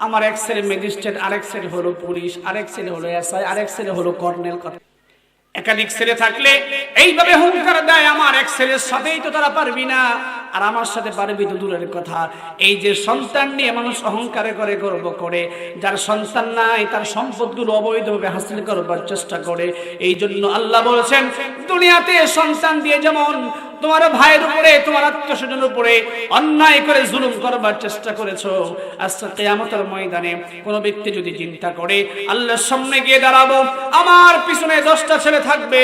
আমার এক ছেলে ম্যাজিস্ট্রেট, আরেক ছেলে হলো পুলিশ, আরেক ছেলে হলো এসআই, আরেক ছেলে হলো কর্নেল। একাধিক ছেলে থাকলে এইভাবে হুঙ্কার দেয়, আমার এক ছেলের সাথেই তো তারা পারবি না, আর আমার সাথে পারবি তো দূরের কথা। এই যে সন্তান নিয়ে মানুষ অহংকারে করে, গর্ব করে, যার সন্তান নাই তার সম্পদগুলো অবৈধভাবে হাসিল করবার চেষ্টা করে। এই জন্য আল্লাহ বলেছেন দুনিয়াতে সন্তান দিয়ে যেমন তোমার ভাইয়ের উপরে, তোমার আত্মীয়স্বজনের উপরে অন্যায় করে জুলুম করবার চেষ্টা করেছো, আজকে কিয়ামতের ময়দানে কোন ব্যক্তি যদি চিন্তা করে আল্লাহর সামনে গিয়ে দাঁড়াবো, আমার পিছনে 10টা ছেলে থাকবে,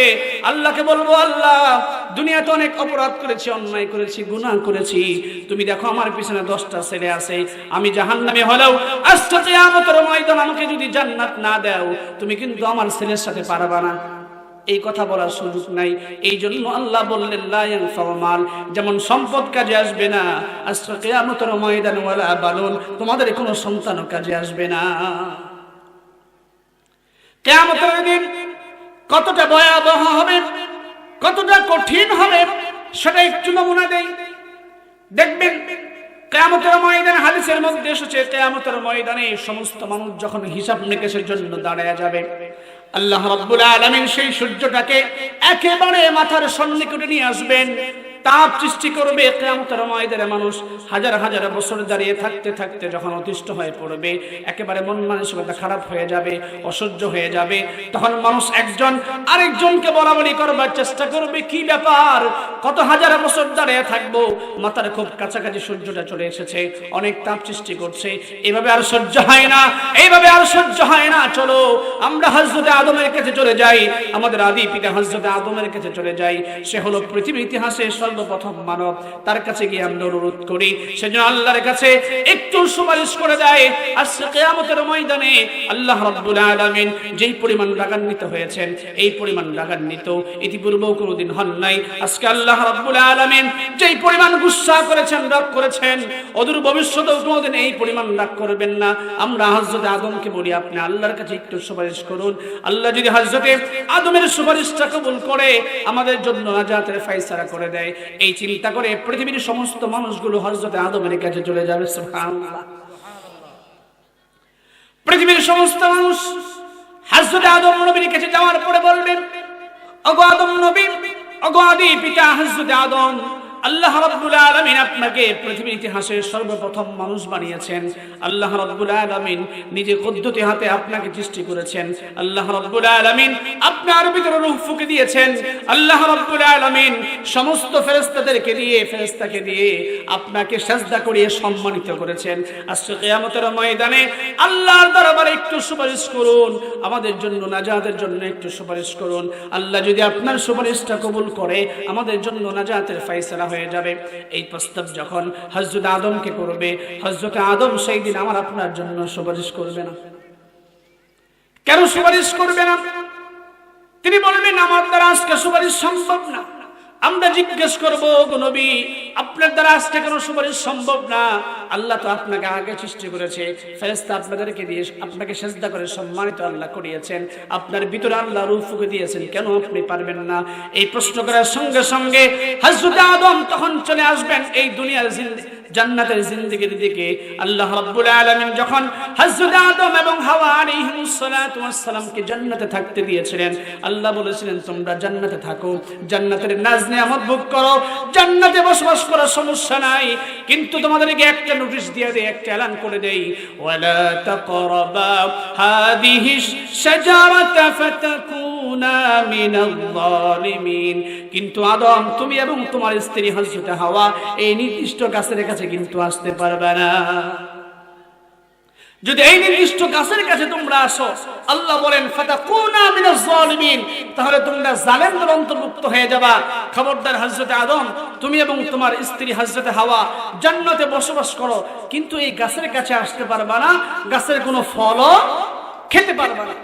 আল্লাহকে বলবো আল্লাহ দুনিয়াতে অনেক অপরাধ করেছি, অন্যায় করেছি, গুনাহ করেছি, তুমি দেখো আমার পিছনে 10টা ছেলে আছে, আমি জাহান্নামী হলেও আজকে কিয়ামতের ময়দানে আমাকে যদি জান্নাত না দাও তুমি কিন্তু আমার ছেলের সাথে পারবা না। এই কথা বলার সুযোগ নাই। এই জন্য আল্লাহ বললেন লা ইয়ানফাউ মাল, যেমন সম্পদ কাজে আসবে না আজকে কিয়ামতের ময়দানে ওয়ালা বানুন, তোমাদের কোনো সন্তানও কাজে আসবে না। কিয়ামতের দিন কতটা ভয়াবহ হবে, কতটা কঠিন হবে সেটা একটু নমুনা দেই। দেখবেন কিয়ামতের ময়দানে হাদিসের মধ্যে এসেছে, কিয়ামতের ময়দানে সমস্ত মানুষ যখন হিসাব নিকাশের জন্য দাঁড়ায়া যাবে, আল্লাহ রাব্বুল আলামিন সেই সূর্যটাকে একেবারে মাথার সন্নিকটে নিয়ে আসবেন, তাপ সৃষ্টি করবে। কিয়ামতের ময়দানে মানুষ হাজার হাজার বছর দাঁড়িয়ে থাকতে থাকতে যখন অতিষ্ঠ হয়ে পড়বে, একেবারে মন মানসিকতা খারাপ হয়ে যাবে, অসহ্য হয়ে যাবে, তখন মানুষ একজন আরেকজনকে বলাবলি করবার চেষ্টা করবে, কি ব্যাপার কত হাজার বছর দাঁড়িয়ে থাকবো, মাথার খুব কাছাকাছি সূর্যটা চলে এসেছে, অনেক তাপ সৃষ্টি করছে, এইভাবে আর সহ্য হয় না, এইভাবে আর সহ্য হয় না, চলো আমরা হযরত আদমের কাছে চলে যাই, আমাদের আদি পিতা হযরত আদমের কাছে চলে যাই। সে হলো পৃথিবীর ইতিহাসে সর্বপ্রথম মানব, তার কাছে গিয়ে আমরা অনুরোধ করি সেজন্য আল্লাহর কাছে একটু সুপারিশ করে দেয়। আজকে কিয়ামতের ময়দানে আল্লাহ রাব্বুল আলামিন যেই পরিমাণ রাগান্বিত হয়েছেন, এই পরিমাণ রাগান্বিত ইতিপূর্বেও কোনোদিন হন নাই। আজকে আল্লাহ রাব্বুল আলামিন যেই পরিমাণ গুসা করেছেন, রাগ করেছেন, অদূর ভবিষ্যতেও কোনোদিন এই পরিমাণ রাগ করবেন না। আমরা হযরত আদমকে বলি আপনি আল্লাহর কাছে একটু সুপারিশ করুন। আল্লাহ যদি হযরত আদমের সুপারিশটা কবুল করে আমাদের জন্য নাজাতের ফয়সালা করে দেয়, এই চিন্তা করে পৃথিবীর সমস্ত মানুষগুলো হযরত আদমের কাছে চলে যাবে। সুবহানাল্লাহ। পৃথিবীর সমস্ত মানুষ হযরত আদম নবীর কাছে যাওয়ার পরে বলবেন, ওগো আদম নবী, ওগো আদি পিতা হযরত আদম, আল্লাহ রাব্বুল আলামিন আপনাকে পৃথিবীর ইতিহাসে সর্বপ্রথম মানুষ বানিয়েছেন। আল্লাহ রাব্বুল আলামিন নিজে কুদরতি হাতে আপনাকে সৃষ্টি করেছেন। আল্লাহ রাব্বুল আলামিন আপনার ভিতরে রূহ ফুঁকে দিয়েছেন। আল্লাহ রাব্বুল আলামিন সমস্ত ফেরেশতাদেরকে দিয়ে, ফেরেশতাকে দিয়ে আপনাকে সিজদা করিয়ে সম্মানিত করেছেন। আজকে কিয়ামতের ময়দানে আল্লাহর দরবারে একটু সুপারিশ করুন, আমাদের জন্য নাজাতের জন্য একটু সুপারিশ করুন। আল্লাহ যদি আপনার সুপারিশটা কবুল করে আমাদের জন্য নাজাতের ফয়সালা হয়ে যাবে। এই প্রস্তাব যখন হযরত আদমকে করবে, হযরত আদম সেই দিন আমার আপনার জন্য সুপারিশ করবে না। কেন সুপারিশ করবে না? তিনি বলবেন আমার দ্বারা আজকে সুপারিশ সম্ভব না। আমরা জিজ্ঞেস করব, গো নবী আপনার দ্বারা আজকে কেন সুপারিশ সম্ভব না? আল্লাহ তো আপনাকে আগে সৃষ্টি করেছে, ফেরেশতা আপনাদেরকে দিয়ে আপনাকে সিজদা করে সম্মানিত আল্লাহ করিয়েছেন, আপনার ভিতরে আল্লাহ রূহ ফুঁকে দিয়েছেন, কেন আপনি পারবেন না? এই প্রশ্ন করার সঙ্গে সঙ্গে হযরত আদম তখন চলে আসবেন এই দুনিয়ার জান্নাতের জিন্দেগির দিকে। আল্লাহ রাব্বুল আলামিন যখন হযরত আদম এবং হাওয়া আলাইহিস সালাতু ওয়াস সালামকে জান্নাতে থাকতে দিয়েছিলেন, আল্লাহ বলেছিলেন তোমরা জান্নাতে থাকো, জান্নাতের নাজ নিয়ামত ভোগ করো, জান্নাতে বসবাস করো, সমস্যা নাই, কিন্তু তোমাদেরকে একটা নোটিশ দিয়ে দেই, একটা এলান করে দেই, ওয়ালা তাকরাবা হাদিহিস শাজারাতা ফাতাকুনা মিনাল যালিমিন। কিন্তু আদম তুমি এবং তোমার স্ত্রী হযরত হাওয়া এই নির্দিষ্ট গাছের কাছে কিন্তু আসতে পারবে না। যদি এই নির্দিষ্ট গাছের কাছে তোমরা আসো, আল্লাহ বলেন ফাতাকুনা মিনাজ যালিমিন, তাহলে তোমরা জালেমদের অন্তর্ভুক্ত হয়ে যাবা। খবরদার হযরত আদম তুমি এবং তোমার স্ত্রী হযরত হাওয়া জান্নাতে বসবাস করো, কিন্তু এই গাছের কাছে আসতে পারবা না, গাছের কোনো ফলও খেতে পারবা না।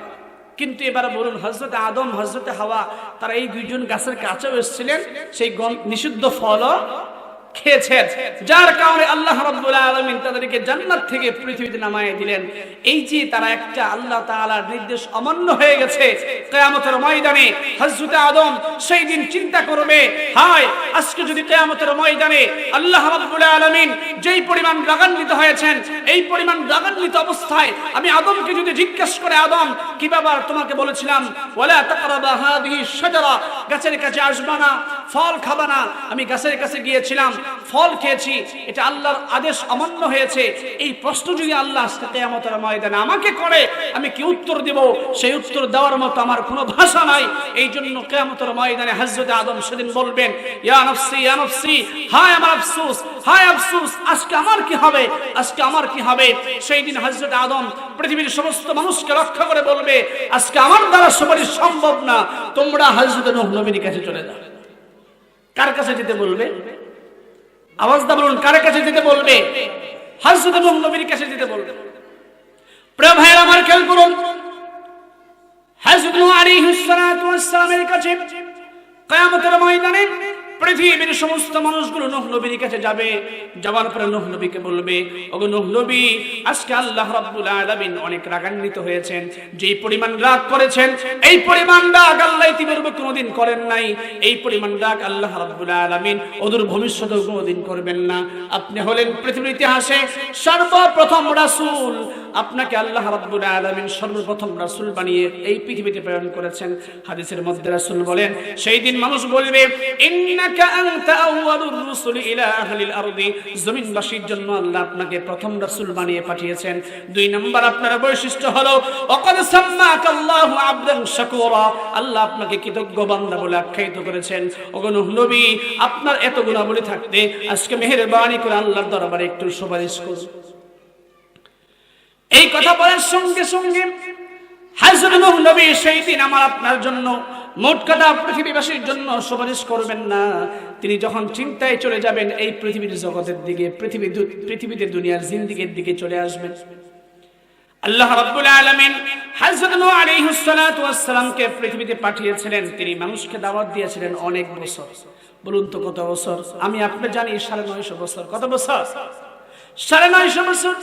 কিন্তু এবার বলুন হযরত আদম হযরত হাওয়া তারা এই দুইজন গাছের কাছেও এসেছিলেন, সেই নিষিদ্ধ ফলও খেয়েছেন, যার কারণে আল্লাহ রাব্বুল আলামিন তাদেরকে জান্নাত থেকে পৃথিবীতে নামায়ে দিলেন। এই যে তারা একটা আল্লাহ তাআলার নির্দেশ অমান্য হয়ে গেছে, কিয়ামতের ময়দানে হযরত আদম সেই দিন চিন্তা করবে, হায় আজকে যদি কিয়ামতের ময়দানে আল্লাহ রাব্বুল আলামিন যেই পরিমাণ রাগান্বিত হয়েছেন, এই পরিমাণ রাগান্বিত অবস্থায় আমি আদমকে যদি জিজ্ঞাসা করে, আদম কি ব্যাপার, তোমাকে বলেছিলাম ওয়ালা তাকরাবা হাদিহি শাজারা, গাছের কাছে আসবা না, ফল খাবা না, আমি গাছের কাছে গিয়েছিলাম, ফল খেয়েছি, এটা আল্লাহর আদেশ অমান্য হয়েছে। এই প্রশ্ন যদি আল্লাহ আজকে কিয়ামতের ময়দানে আমাকে করে, আমি কি উত্তর দেব? সেই উত্তর দেওয়ার মতো আমার কোনো ভাষা নাই। এই জন্য কিয়ামতের ময়দানে হযরত আদম সেদিন বলবেন, ইয়া নফসি ইয়া নফসি, হায় আমার আফসোস, হায় আফসোস, আজকে আমার কি হবে, আজকে আমার কি হবে? সেই দিন হযরত আদম পৃথিবীর সমস্ত মানুষকে রক্ষা করে বলবে, আজকে আমার দ্বারা সুপারিশ সম্ভব না, তোমরা হযরত নূহ নবীর কাছে চলে যাও। কার কাছে যেতে বলবে? আওয়াজ দা বলুন, কার কাছে যেতে বলবে? হযরত নূহ নবীর কাছে যেতে বলবে। প্রিয় ভাইরা আমার খেয়াল করুন, হযরত নূহ আলাইহিস সালাতু ওয়াস সালামের কাছে কিয়ামতের ময়দানে পৃথিবীর সমস্ত মানুষগুলো নূহ নবীর কাছে যাবে। যাওয়ার পরে নূহ নবীকে বলবে, ওগো নূহ নবী আজকে আল্লাহ রাব্বুল আলামিন অনেক রাগান্বিত হয়েছেন, যেই পরিমাণ রাগ করেছেন এই পরিমাণ রাগ আল্লাহ ইতিপূর্বে কোনোদিন করেন নাই, এই পরিমাণ রাগ আল্লাহ রাব্বুল আলামিন অদূর ভবিষ্যতেও কোনোদিন করবেন না। আপনি হলেন পৃথিবীর ইতিহাসে সর্বপ্রথম রাসূল, আপনাকে আল্লাহ রাব্বুল আলামিন সর্বপ্রথম রাসূল বানিয়ে এই পৃথিবীতে প্রেরণ করেছেন। হাদিসের মধ্যে রাসূল বলেন, সেই দিন মানুষ বলবে, ইন্নাকা আনতা আউয়ালুর রুসুলি ইলা আহলিল আরদি, জমিনবাসীর জন্য আল্লাহ আপনাকে প্রথম রাসূল বানিয়ে পাঠিয়েছেন। দুই নাম্বার আপনার বৈশিষ্ট্য হলো ওয়াকাদ সাম্মাকাল্লাহু আবদান শাকুরা, আল্লাহ আপনাকে কৃতজ্ঞ বান্দা বলে আখ্যায়িত করেছেন। ওগো নূহ নবী আপনার এত গুণাবলী থাকতে আজকে মেহেরবানি করে আল্লাহর দরবারে একটু সুপারিশ করুন। এই কথা বলার সঙ্গে সঙ্গে হযরত নূহ নবী সেই দিন আমার আপনার জন্য মোট কথা পৃথিবীবাসীর জন্য সুপারিশ করবেন না, তিনি যখন চিন্তায় চলে যাবেন এই পৃথিবীর জগতের দিকে, পৃথিবীতে দুনিয়ার জিন্দেগির দিকে চলে আসবেন, আল্লাহ রাব্বুল আলামিন হযরত নূহ আলাইহিস সালাতু ওয়াস সালামকে পৃথিবীতে পাঠিয়েছিলেন। তিনি মানুষকে দাওয়াত দিয়েছিলেন অনেক বছর। বলুন তো কত বছর? আমি আপনি জানি 950 বছর। কত বছর? 950 বছর।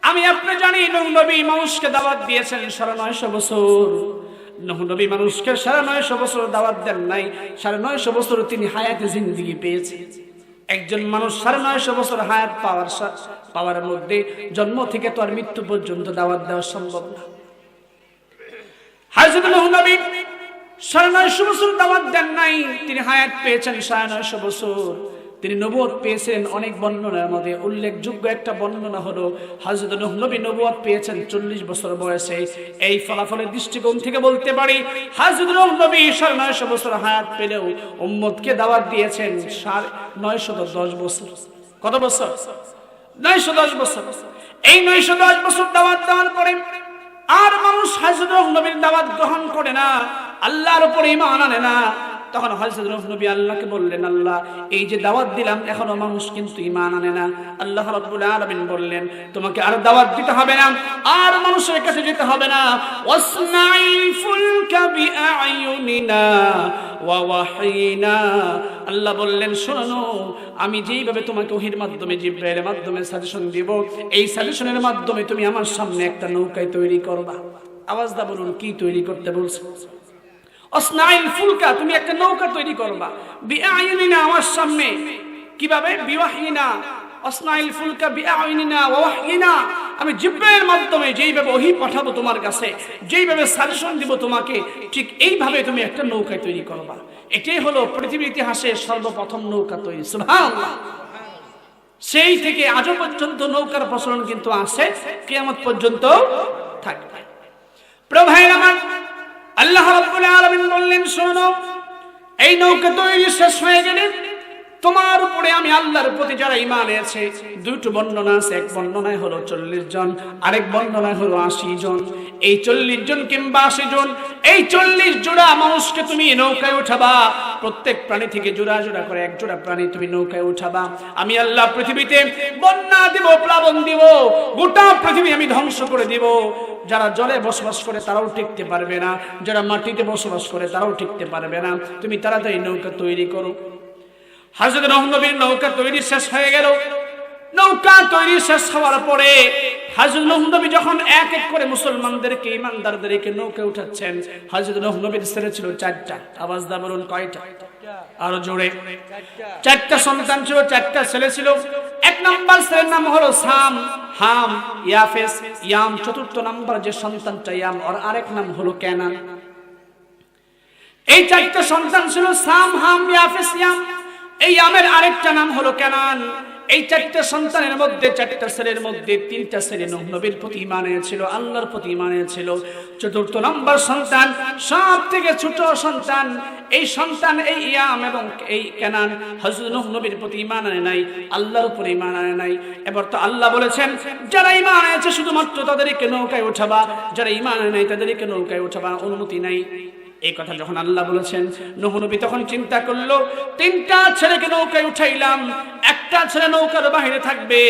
আমি আপনি জানি নূহ নবী মানুষকে দাওয়াত দিয়েছেন 950 বছর। নূহ নবী মানুষকে 950 বছর দাওয়াত দেন নাই, 950 বছর তিনি হায়াতে জিন্দেগি পেয়েছেন। একজন মানুষ 950 বছর হায়াত পাওয়ার মধ্যে জন্ম থেকে তো আর মৃত্যু পর্যন্ত দাওয়াত দেওয়া সম্ভব না। হযরত নূহ নবী 950 বছর দাওয়াত দেন নাই, তিনি হায়াত পেয়েছেন 950 বছর। তিনি নবুয়ত পেয়েছেন। অনেক বর্ণনার মধ্যে উল্লেখযোগ্য একটা বর্ণনা হলো হযরত নূহ নবী নবুয়ত পেয়েছেন 40 বছর বয়সে। এই ফলাফলের দৃষ্টিকোণ থেকে বলতে পারি হযরত নূহ নবী 950 বছর হায়াত পেলেও উম্মতকে দাওয়াত দিয়েছেন 910 বছর। কত বছর? 910 বছর। এই 910 বছর দাওয়াত দেওয়ার পরে আর মানুষ হযরত নূহ নবীর দাওয়াত গ্রহণ করে না, আল্লাহর উপরে ঈমান আনে না। তখন হযরত নূহ নবী আল্লাহকে বললেন, আল্লাহ এই যে দাওয়াত দিলাম এখনো মানুষ কিন্তু ঈমান আনে না। আল্লাহ রাব্বুল আলামিন বললেন, তোমাকে আর দাওয়াত দিতে হবে না, আর মানুষের কাছে যেতে হবে না। ওয়াসনাইল ফুলকা বিআয়ুনিনা ওয়া ওয়াহিনা। আল্লাহ বললেন, শোনো, আমি যেইভাবে তোমাকে ওহীর মাধ্যমে জিবরাইলের মাধ্যমে সাজেশন দিব, এই সাজেশনের মাধ্যমে তুমি আমার সামনে একটা নৌকা তৈরি করবা। আওয়াজ দা বলুন, কি তৈরি করতে বলছো? আসনাইল ফুলকা, তুমি একটা নৌকা তৈরি করবা। বিআইনিনা, আমার সামনে। কিভাবে? বিওয়াহিনা। আসনাইল ফুলকা বিআইনিনা ওয়া ওয়াহিনা। আমি জিবরাইলের মাধ্যমে যেইভাবে ওহী পাঠাবো তোমার কাছে, যেইভাবে সাজেশন দিব তোমাকে, ঠিক এইভাবে তুমি একটা নৌকা তৈরি করবা। এটাই হলো পৃথিবীর ইতিহাসে সর্বপ্রথম নৌকা তৈরি। সুবহানাল্লাহ। সেই থেকে আজও পর্যন্ত নৌকার প্রচলন কিন্তু আছে, কিয়ামত পর্যন্ত থাকবে। প্রিয় ভাইরা আমার, আল্লাহ রাব্বুল আলামিন বললেন, শোনো, এই নৌকা তৈরি শেষ হয়ে গেলে তোমার উপরে আমি আল্লাহর প্রতি যারা ঈমান এনেছে, দুটো বর্ণনা আছে। এক বর্ণনায় হলো 40 জন, আরেক বর্ণনায় হলো 80 জন। এই 40 জন কিংবা 80 জন, এই 40 জোড়া মানুষকে তুমি নৌকায় উঠাবা। প্রত্যেক প্রাণী থেকে জোড়া জোড়া করে এক জোড়া প্রাণী তুমি নৌকায় উঠাবা। আমি আল্লাহ পৃথিবীতে বন্যা দিব, প্লাবন দিব, গোটা পৃথিবী আমি ধ্বংস করে দিব। যারা জলে বসবাস করে তারাও টিকতে পারবে না, যারা মাটিতে বসবাস করে তারাও টিকতে পারবে না। তুমি তাড়াতাড়ি নৌকা তৈরি করো। হযরত নূহ নবীর নৌকা তৈরি শেষ হয়ে গেল। নৌকা তৈরি শেষ হওয়ার পরে হযরত নূহ নবী যখন এক এক করে মুসলমানদেরকে, ঈমানদারদেরকে নৌকায় উঠাচ্ছেন, হযরত নূহ নবীর ছেলে ছিল 4টা। আওয়াজ দা বলুন, কয়টা? আরো জোরে। 4টা সন্তান ছিল, 4টা ছেলে ছিল। এক নাম্বার ছেলের নাম হলো সাম, হাম, ইয়াফেস, ইয়াম। চতুর্থ নাম্বার যে সন্তানটা ইয়াম, আর আরেক নাম হলো কেনান। এই 4টা সন্তান ছিল, সাম, হাম, ইয়াফেস, ইয়াম। এই ইয়ামের আরেকটা নাম হলো কেনান। এই 4টা সন্তানের মধ্যে, 4টা ছেলের মধ্যে 3টা ছেলে নূহ নবীর প্রতি ঈমান এনেছিল, আল্লাহর প্রতি ঈমান এনেছিল। চতুর্থ নম্বর সন্তান, সব থেকে ছোট সন্তান, এই সন্তান এই ইয়াম এবং এই কেনান হযরত নূহ নবীর প্রতি ঈমান আনে নাই, আল্লাহর উপরে ঈমান আনে নাই। এবার তো আল্লাহ বলেছেন, যারা ঈমান এনেছে শুধুমাত্র তাদেরকে নৌকায় উঠাবা, যারা ঈমান আনে নাই তাদেরকে নৌকায় উঠাবা, অনুমতি নাই। এই কথা যখন আল্লাহ বলেছেন, নূহ নবী তখন চিন্তা করলো, 3টা ছেলেকে নৌকায় উঠাইলাম, একটা ছেলে নৌকার বাইরে থাকবে,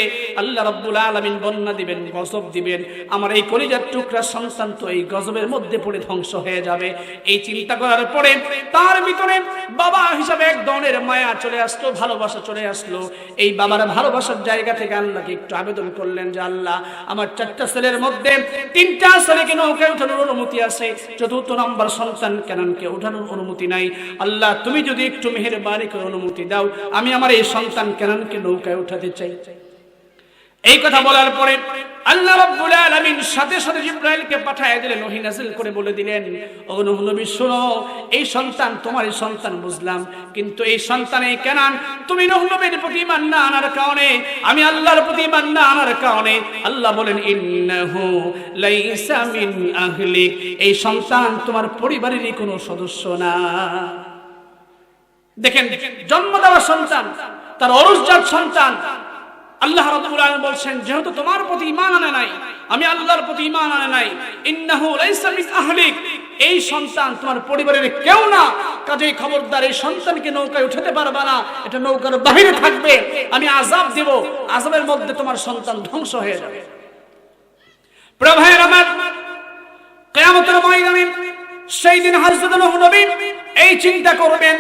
আল্লাহ রাব্বুল আলামিন বন্যা দিবেন, গজব দিবেন, আমার এই কলিজার টুকরা সন্তান তো এই গজবের মধ্যে পড়ে ধ্বংস হয়ে যাবে। এই চিন্তা করার পরে তার ভিতরে বাবা হিসাবে এক ধরনের মায়া চলে আসলো, ভালোবাসা চলে আসলো। এই বাবার ভালোবাসার জায়গা থেকে আল্লাহকে একটু আবেদন করলেন যে, আল্লাহ আমার 4টা ছেলের মধ্যে 3টা ছেলেকে নৌকায় উঠানোর অনুমতি আছে, চতুর্থ নম্বর সন্তান কেনানকে উঠানোর অনুমতি নাই। আল্লাহ তুমি যদি একটু মেহেরবানি করে অনুমতি দাও, আমি আমার এই সন্তান কেনানকে নৌকায় উঠাতে চাই। এই কথা বলার পরে আল্লাহ রাব্বুল আলামিন সাথে সাথে জিবরাইলকে পাঠিয়ে দিলেন, ওহী নাযিল করে বলে দিলেন, ও নূহ নবী শোনো, এই সন্তান তোমারই সন্তান বুঝলাম, কিন্তু এই সন্তান এই কেনান তুমি নূহ নবীর প্রতি ঈমান না আনার কারণে, আমি আল্লাহর প্রতি ঈমান না আনার কারণে আল্লাহ বলেন, ইন্নাহু লাইসা মিন আহলিক, এই সন্তান তোমার পরিবারেরই কোনো সদস্য না। দেখেন, জন্ম দেওয়া সন্তান, তার অরুষজাত সন্তান, আল্লাহ রাব্বুল আলামিন বলছেন, যেহেতু তোমার প্রতি ঈমান আনে নাই, আমি আল্লাহর প্রতি ঈমান আনে নাই, ইন্নাহু লাইসা মিন আহলিক, এই সন্তান তোমার পরিবারের কেউ না, কাজেই খবরদার এই সন্তানকে নৌকায় উঠাতে পারবে না, এটা নৌকার বাহিরে থাকবে, আমি আযাব দেব, আযাবের মধ্যে তোমার সন্তান ধ্বংস হয়ে যাবে। প্রিয় ভাইয়েরা আমার, কিয়ামতের ময়দানে সেই দিন হযরত নূহ নবী এই চিন্তা করবেন।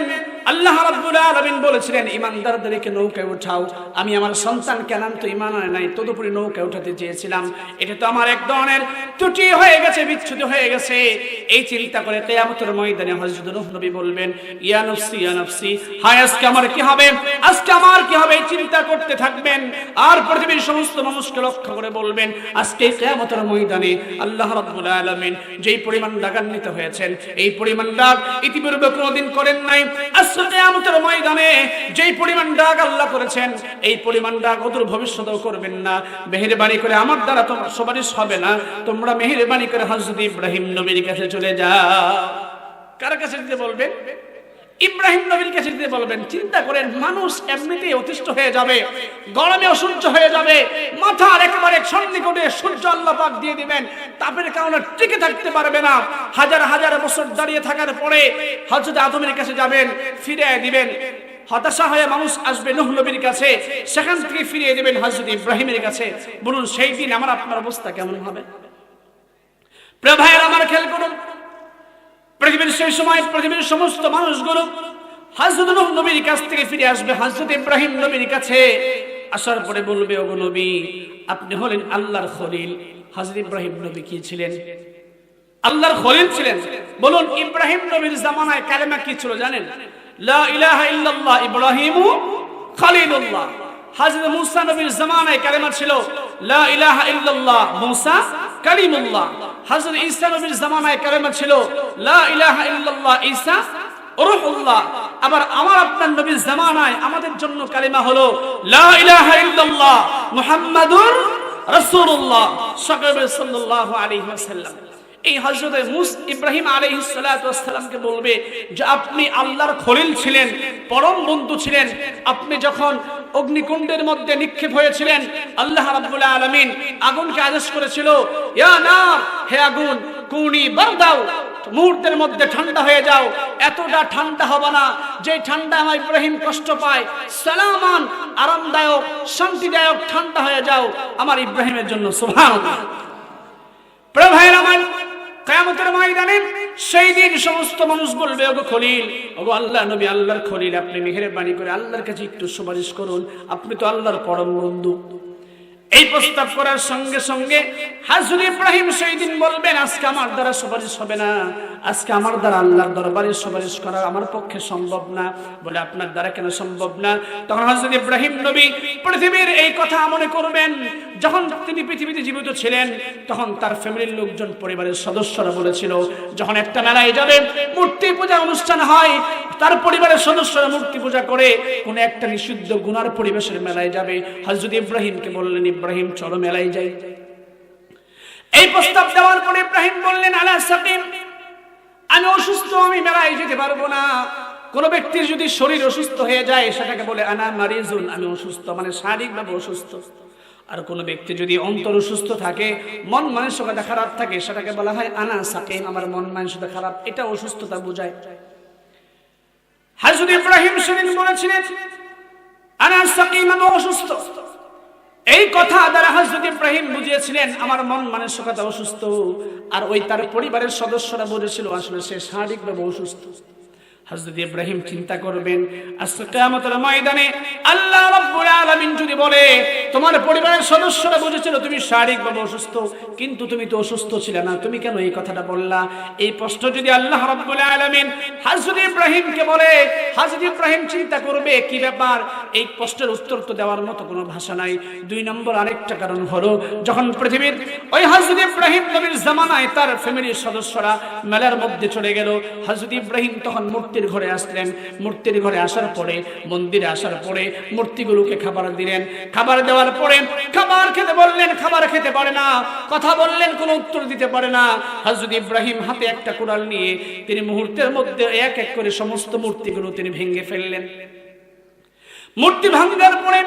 আল্লাহ রাব্বুল আলামিন বলেছিলেন ঈমানদারদেরকে নৌকায় উঠাও, আমি আমার সন্তান কেনান তো ঈমান আনে নাই, তদুপরি নৌকায় উঠাতে চেয়েছিলাম, এটা তো আমার এক ধরনের ত্রুটি হয়ে গেছে, বিচ্যুতি হয়ে গেছে। এই চিন্তা করে কিয়ামতের ময়দানে হযরত নূহ নবী বলবেন ইয়া নফসি ইয়া নফসি, হায় আজকে আমার কি হবে, আজকে আমার কি হবে, এই চিন্তা করতে থাকবেন। আর পৃথিবীর সমস্ত মানুষকে লক্ষ্য করে বলবেন আজকে কিয়ামতের ময়দানে আল্লাহ রাব্বুল আলামিন যেই পরিমাণ রাগান্বিত হয়েছেন, এই পরিমাণ রাগ ইতিপূর্বে কোনোদিন করেন নাই। কিয়ামতের ময়দানে যেই পরিমাণ রাগ আল্লাহ করেছেন, এই পরিমাণ রাগ অদূর ভবিষ্যতেও করবেন না। মেহেরবানি করে আমার দ্বারা তোমার সুপারিশ হবে না, তোমরা মেহেরবানি করে হযরত ইব্রাহিম নবীর কাছে চলে যাও। কার কাছে যেতে বলবেন? ইব্রাহিম নবীর কাছে যেতে বলবেন। চিন্তা করেন, মানুষ এমনিতেই অতিষ্ঠ হয়ে যাবে, গরমে অসহ্য হয়ে যাবে, মাথার একেবারে সন্নিকটে সূর্য আল্লাহ পাক দিয়ে দিবেন, তাপের কারণে টিকে থাকতে পারবে না। হাজার হাজার বছর দাঁড়িয়ে থাকার পরে হযরত আদমের কাছে যাবেন, ফিরিয়ে দিবেন। হতাশা হয়ে মানুষ আসবে নূহ নবীর কাছে, সেখান থেকে ফিরিয়ে দিবেন হযরত ইব্রাহিমের কাছে। বলুন সেই দিন আমার আপনার অবস্থা কেমন হবে? প্রিয় ভাইয়েরা আমার, খেয়াল করুন, পৃথিবীর সেই সময় পৃথিবীর সমস্ত মানুষগুলো হযরত নূহ নবীর কাছ থেকে ফিরে আসবে হযরত ইব্রাহিম নবীর কাছে। আসার পরে বলবে ওগো নবী, আপনি হলেন আল্লাহর খলিল। হযরত ইব্রাহিম নবী কি ছিলেন? আল্লাহর খলিল ছিলেন। বলুন ইব্রাহিম নবীর জামানায় কালেমা কি ছিল জানেন? লা ইলাহা ইল্লাল্লাহ ইব্রাহিমু খলিলুল্লাহ। হযরত মূসা নবীর জামানায় কালেমা ছিল লা ইলাহা ইল্লাল্লাহ মূসা কালিমুল্লাহ। হযরত ঈসা নবীর জামানায় কালেমা ছিল লা ইলাহা ইল্লাল্লাহ ঈসা রূহুল্লাহ। আবার আমার আপনার নবীর জামানায় আমাদের জন্য কালেমা হলো লা ইলাহা ইল্লাল্লাহ মুহাম্মাদুর রাসূলুল্লাহ সাল্লাল্লাহু আলাইহি ওয়াসাল্লাম। এই হযরত ইব্রাহিম আলাইহিস সালাতু ওয়াস সালামকে বলবে যে আপনি আল্লাহর খলিল ছিলেন, পরম বন্ধু ছিলেন। আপনি যখন অগ্নিকুণ্ডের মধ্যে নিক্ষেপ হয়েছিলেন, আল্লাহ রাব্বুল আলামিন আগুনকে আদেশ করেছিল ইয়া নার, হে আগুন কুনি বারদাও, মুহূর্তের মধ্যে ঠান্ডা হয়ে যাও। এতটা ঠান্ডা হবে না যে ঠান্ডা আমার ইব্রাহিম কষ্ট পায়, সালামান আরামদায়ক শান্তিদায়ক ঠান্ডা হয়ে যাও আমার ইব্রাহিমের জন্য। সুবহানাল্লাহ। প্রিয় ভাইরা আমার, কিয়ামতের ময়দানে সেই দিন সমস্ত মানুষ বলবে ওগো খলিল, ওগো আল্লাহ নবী, আল্লাহর খলিল, আপনি মেহেরবানি করে আল্লাহর কাছে একটু সুপারিশ করুন, আপনি তো আল্লাহর পরম বন্ধু। এই প্রস্তাব করার সঙ্গে সঙ্গে হযরত ইব্রাহিম সেই দিন বলবেন আজকে আমার দ্বারা সুপারিশ হবে না, আজকে আমার দ্বারা আল্লাহর দরবারে সুপারিশ করা আমার পক্ষে সম্ভব না। বলে আপনার দ্বারা কেন সম্ভব না? তখন হযরত ইব্রাহিম নবী পৃথিবীর এই কথা মনে করবেন, যখন তিনি পৃথিবীতে জীবিত ছিলেন তখন তার ফ্যামিলির লোকজন, পরিবারের সদস্যরা বলেছিল যখন একটা মেলায় যাবে, মূর্তি পূজা অনুষ্ঠান হয়, তার পরিবারের সদস্যরা মূর্তি পূজা করে কোন একটা নিষিদ্ধ গুনার পরিবেশের মেলায় যাবে, হযরত ইব্রাহিমকে বললেন ইব্রাহিম চলো মেলায় যাই। এই প্রস্তাব দেওয়ার পরে ইব্রাহিম বললেন আলা সাকিম, আমি অসুস্থ, আমি মেলায় যেতে পারবো না। কোন ব্যক্তির যদি শরীর অসুস্থ হয়ে যায় সেটাকে বলে আনা মারিজুন, আমি অসুস্থ, মানে শারীরিকভাবে অসুস্থ। আর কোন ব্যক্তি যদি অন্তর অসুস্থ থাকে, মন মানসিকতা খারাপ থাকে, সেটাকে বলা হয় আনা সাকিম, আমার মন মানসিকতা খারাপ, এটা অসুস্থতা বোঝায়। হযরত ইব্রাহিম সেদিন বলেছিলেন আনা সাকিম, আমি অসুস্থ। এই কথা দ্বারা হযরত ইব্রাহিম বুঝিয়েছিলেন আমার মন মানসিকতা অসুস্থ, আর ওই তার পরিবারের সদস্যরা বলেছিল আসলে সে শারীরিকভাবে অসুস্থ। হযরত ইব্রাহিম চিন্তা করবেন আজকে কিয়ামতের ময়দানে আল্লাহ রাব্বুল আলামিন যদি বলে তোমার পরিবারের সদস্যরা বুঝেছিল তুমি শারীরিকভাবে অসুস্থ, কিন্তু তুমি তো অসুস্থ ছিলে না, তুমি কেন এই কথাটা বললা? এই প্রশ্ন যদি আল্লাহ রাব্বুল আলামিন হযরত ইব্রাহিমকে বলে, হযরত ইব্রাহিম চিন্তা করবে কি ব্যাপার, এই প্রশ্নের উত্তর তো দেওয়ার মতো কোনো ভাষা নাই। দুই নম্বর আরেকটা কারণ হলো যখন পৃথিবীর ওই হযরত ইব্রাহিম নবীর জামানায় তার ফ্যামিলির সদস্যরা মেলার মধ্যে চলে গেল, হযরত ইব্রাহিম তখন মূর্তির ঘরে আসলেন। মূর্তির ঘরে আসার পরে, মন্দিরে আসার পরে মূর্তিগুলোকে খাবার দিলেন। খাবার দেওয়ার পরে খাবার খেতে বললেন, খাবার খেতে পারে না, কথা বললেন, কোনো উত্তর দিতে পারে না। হযরত ইব্রাহিম হাতে একটা কুড়াল নিয়ে তিনি মুহূর্তের মধ্যে এক এক করে সমস্ত মূর্তিগুলো তিনি ভেঙে ফেললেন। মূর্তি ভাঙার পরে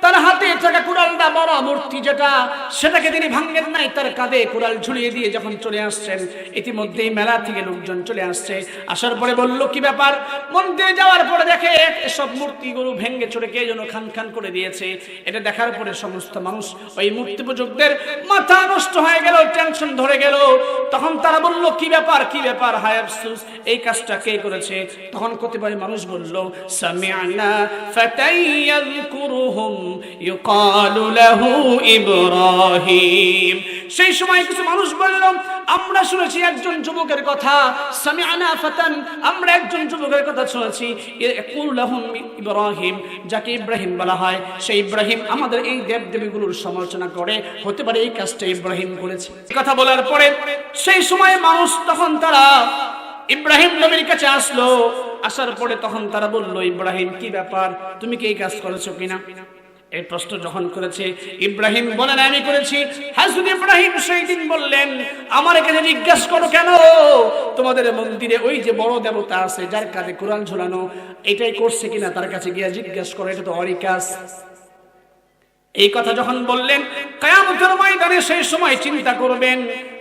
তার হাতে থাকা কুড়ালটা বড় মূর্তি যেটা, সেটাকে তিনি ভাঙেন নাই, তার কাঁধে কুড়াল ঝুলিয়ে দিয়ে যখন চলে আসছেন, ইতিমধ্যেই মেলা থেকে লোকজন চলে আসছে। আসার পরে বলল, কি ব্যাপার? মন্দিরে যাওয়ার পরে দেখে এসব মূর্তিগুলো ভেঙে চড়ে কে যেন খান খান করে দিয়েছে। এটা দেখার পরে সমস্ত মানুষ, ওই মূর্তি পূজকদের মাথা নষ্ট হয়ে গেল, টেনশন ধরে গেল। তখন তারা বলল, কি ব্যাপার, কি ব্যাপার, হায় আফসোস, এই কাজটা কে করেছে? তখন কতিপয় মানুষ বলল, সামি'না ফাতান ইয়াযকুরুহুম ইউকালু লাহু ইব্রাহিম। সেই সময় কিছু মানুষ বলল, আমরা শুনেছি একজন যুবকের কথা, সামি'না ফাতান, আমরা একজন যুবকের কথা শুনেছি, ইয়াকুলু লাহু ইব্রাহিম, যাকে ইব্রাহিম বলা হয়। সেই ইব্রাহিম আমাদের এই দেবদেবীগুলোর সমালোচনা করে, হতে পারে এই কাজটা ইব্রাহিম করেছে। কথা বলার পরে সেই সময় মানুষ, তখন তারা ইব্রাহিম নবীর কাছে আসলো। আসার পরে তখন তারা বলল, ইব্রাহিম কি ব্যাপার, তুমি কি এই কাজ করেছো কিনা? এই প্রশ্ন যখন করেছে, ইব্রাহিম বলেন, আমি করেছি। হযরত ইব্রাহিম সেই দিন বললেন, আমার কাছে জিজ্ঞাসা করো কেন? তোমাদের মন্দিরে ওই যে বড় দেবতা আছে, যার কাঁধে কুরআন ঝোলানো, এটাই করছে কিনা তার কাছে গিয়ে জিজ্ঞাসা করো, এটা তো ওরই কাজ। এই কথা যখন বললেন, কিয়ামতের ময়দানে সেই সময় চিন্তা করবেন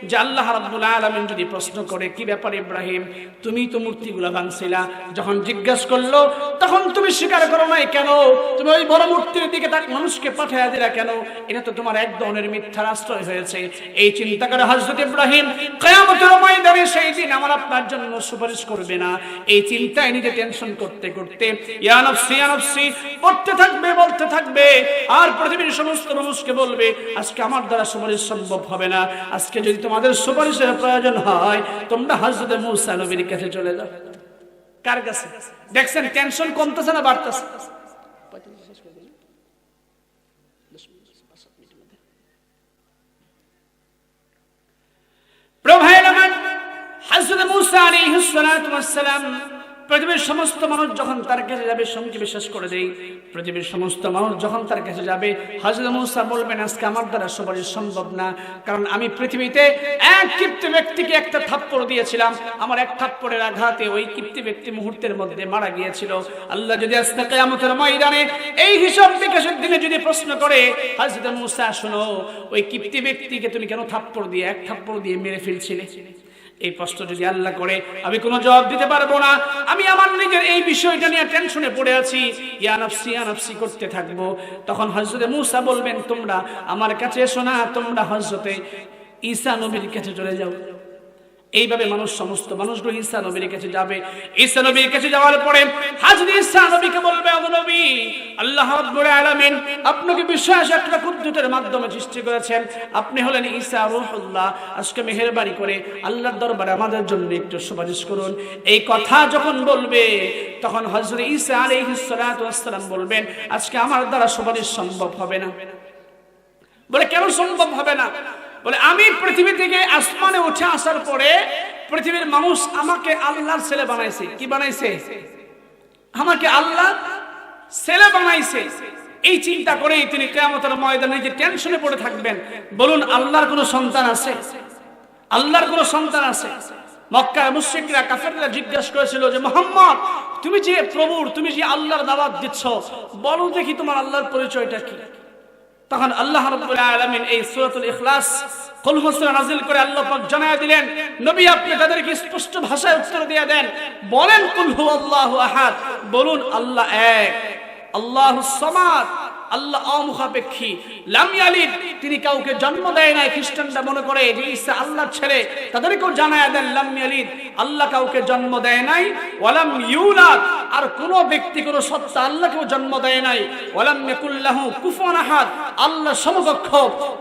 যে আল্লাহ রাব্বুল আলামিন যদি প্রশ্ন করে, কি ব্যাপার ইব্রাহিম, তুমি তো মূর্তিগুলো ভাঙছিলা, যখন জিজ্ঞাসা করলো তখন তুমি স্বীকার করো নাই কেন? তুমি ওই বড় মূর্তির দিকে তাক মানুষকে পাঠিয়ে দিলা কেন? এটা তো তোমার এক ধরনের মিথ্যার আশ্রয় হয়েছে। এই চিন্তা করে হযরত ইব্রাহিম কিয়ামতের ময়দানে সেই দিন আমার আপনার জন্য সুপারিশ করবে না, এই চিন্তায় নিজে টেনশন করতে করতে ইয়া নাফসি ইয়া নাফসি করতে থাকবে, বলতে থাকবে। আর পৃথিবীর সমস্ত মানুষকে বলবে, আজকে আমার দ্বারা সুপারিশ সম্ভব হবে না, আজকে যদি তোমাদের সুপারিশের প্রয়োজন হয় তোমরা হযরত মূসা নবীর কাছে চলে যাও। কার কাছে? দেখছেন টেনশন কমতেছে না বাড়তেছে? হযরত মূসা আলাইহিস সালাতু ওয়াস সালাম, পৃথিবীর সমস্ত মানুষ যখন তার কাছে যাবে, সঙ্গে বিশেষ করে দেই, পৃথিবীর সমস্ত মানুষ যখন তার কাছে যাবে, হযরত মূসা বলবেন, আজকে আমার দ্বারা সুপারিশ সম্ভব না, কারণ আমি পৃথিবীতে এক কিপ্তি ব্যক্তিকে একটা থাপ্পড় দিয়েছিলাম, আমার এক থাপ্পড়ের আঘাতে ওই কিপ্তি ব্যক্তি মুহূর্তের মধ্যে মারা গিয়েছিল। আল্লাহ যদি আজকে কিয়ামতের ময়দানে এই হিসাব বিকাশের দিনে যদি প্রশ্ন করে, হযরত মূসা শোনো, ওই কিপ্তি ব্যক্তিকে তুমি কেন থাপ্পড় দিয়ে, এক থাপ্পড় দিয়ে মেরে ফেলছিলে? এই প্রশ্ন যদি আল্লাহ করে, আমি কোনো জবাব দিতে পারবো না, আমি আমার নিজের এই বিষয়টা নিয়ে টেনশনে পড়ে আছি, ইয়া নাফসি করতে থাকবো। তখন হযরত মূসা বলবেন, তোমরা আমার কাছে এসো না, তোমরা হযরত ঈসা নবীর কাছে চলে যাও। এইভাবে মানুষ, সমস্ত মানুষগুলো ঈসা নবীর কাছে যাবে। ঈসা নবীর কাছে যাওয়ার পরে হযরত ঈসা নবীকে বলবে, ও নবী, আল্লাহ রাব্বুল আলামিন আপনাকে বিশেষ একটা কুদরতের মাধ্যমে সৃষ্টি করেছেন, আপনি হলেন ঈসা রূহুল্লাহ, আজকে মেহেরবানি করে আল্লাহর দরবারে আমাদের জন্য একটু সুপারিশ করুন। এই কথা যখন বলবে তখন হযরত ঈসা আলাইহিস সালাতু ওয়াস সালাম বলবেন, আজকে আমার দ্বারা সুপারিশ সম্ভব হবে না। বলে, কেন সম্ভব হবে না? বলে, আমি পৃথিবী থেকে আসমানে উঠে আসার পরে পৃথিবীর মানুষ আমাকে আল্লাহর ছেলে বানাইছে। কি বানাইছে? আমাকে আল্লাহ ছেলে বানাইছে। এই চিন্তা করেই তিনি কিয়ামতের ময়দানে যে টেনশনে পড়ে থাকবেন। বলুন, আল্লাহর কোনো সন্তান আছে? আল্লাহর কোনো সন্তান আছে? মক্কার মুশরিকরা, কাফেররা জিজ্ঞাসা করেছিল যে, মুহাম্মদ, তুমি যে প্রভুর, তুমি যে আল্লাহর দাওয়াত দিচ্ছ, বলো দেখি তোমার আল্লাহর পরিচয়টা কি? তখন আল্লাহ রাব্বুল আলামিন এই সূরাতুল ইখলাস কুল হু সূরা নাযিল করে আল্লাহ পাক জানায় দিলেন, নবী আপনি তাদেরকে স্পষ্ট ভাষায় উত্তর দিয়ে দেন, বলেন কুল হু আল্লাহু আহাদ, বলুন আল্লাহ এক, আল্লাহুস সামাদ, আল্লাহ অমুখাপেক্ষী, লাম ইয়ালিদ, তিনি কাউকে জন্ম দেয় নাই। খ্রিস্টানরা মনে করে যে ঈসা আল্লাহর ছেলে, তাদেরকেও জানায় দেন লাম ইয়ালিদ, আল্লাহ কাউকে জন্ম দেয় নাই, ওয়ালাম ইউলাদ, আর কোন ব্যক্তি কোন সত্তা আল্লাহকেও জন্ম দেয় নাই, ওয়ালাম ইয়াকুল লাহু কুফুয়ান আহাদ, আল্লাহ সমকক্ষ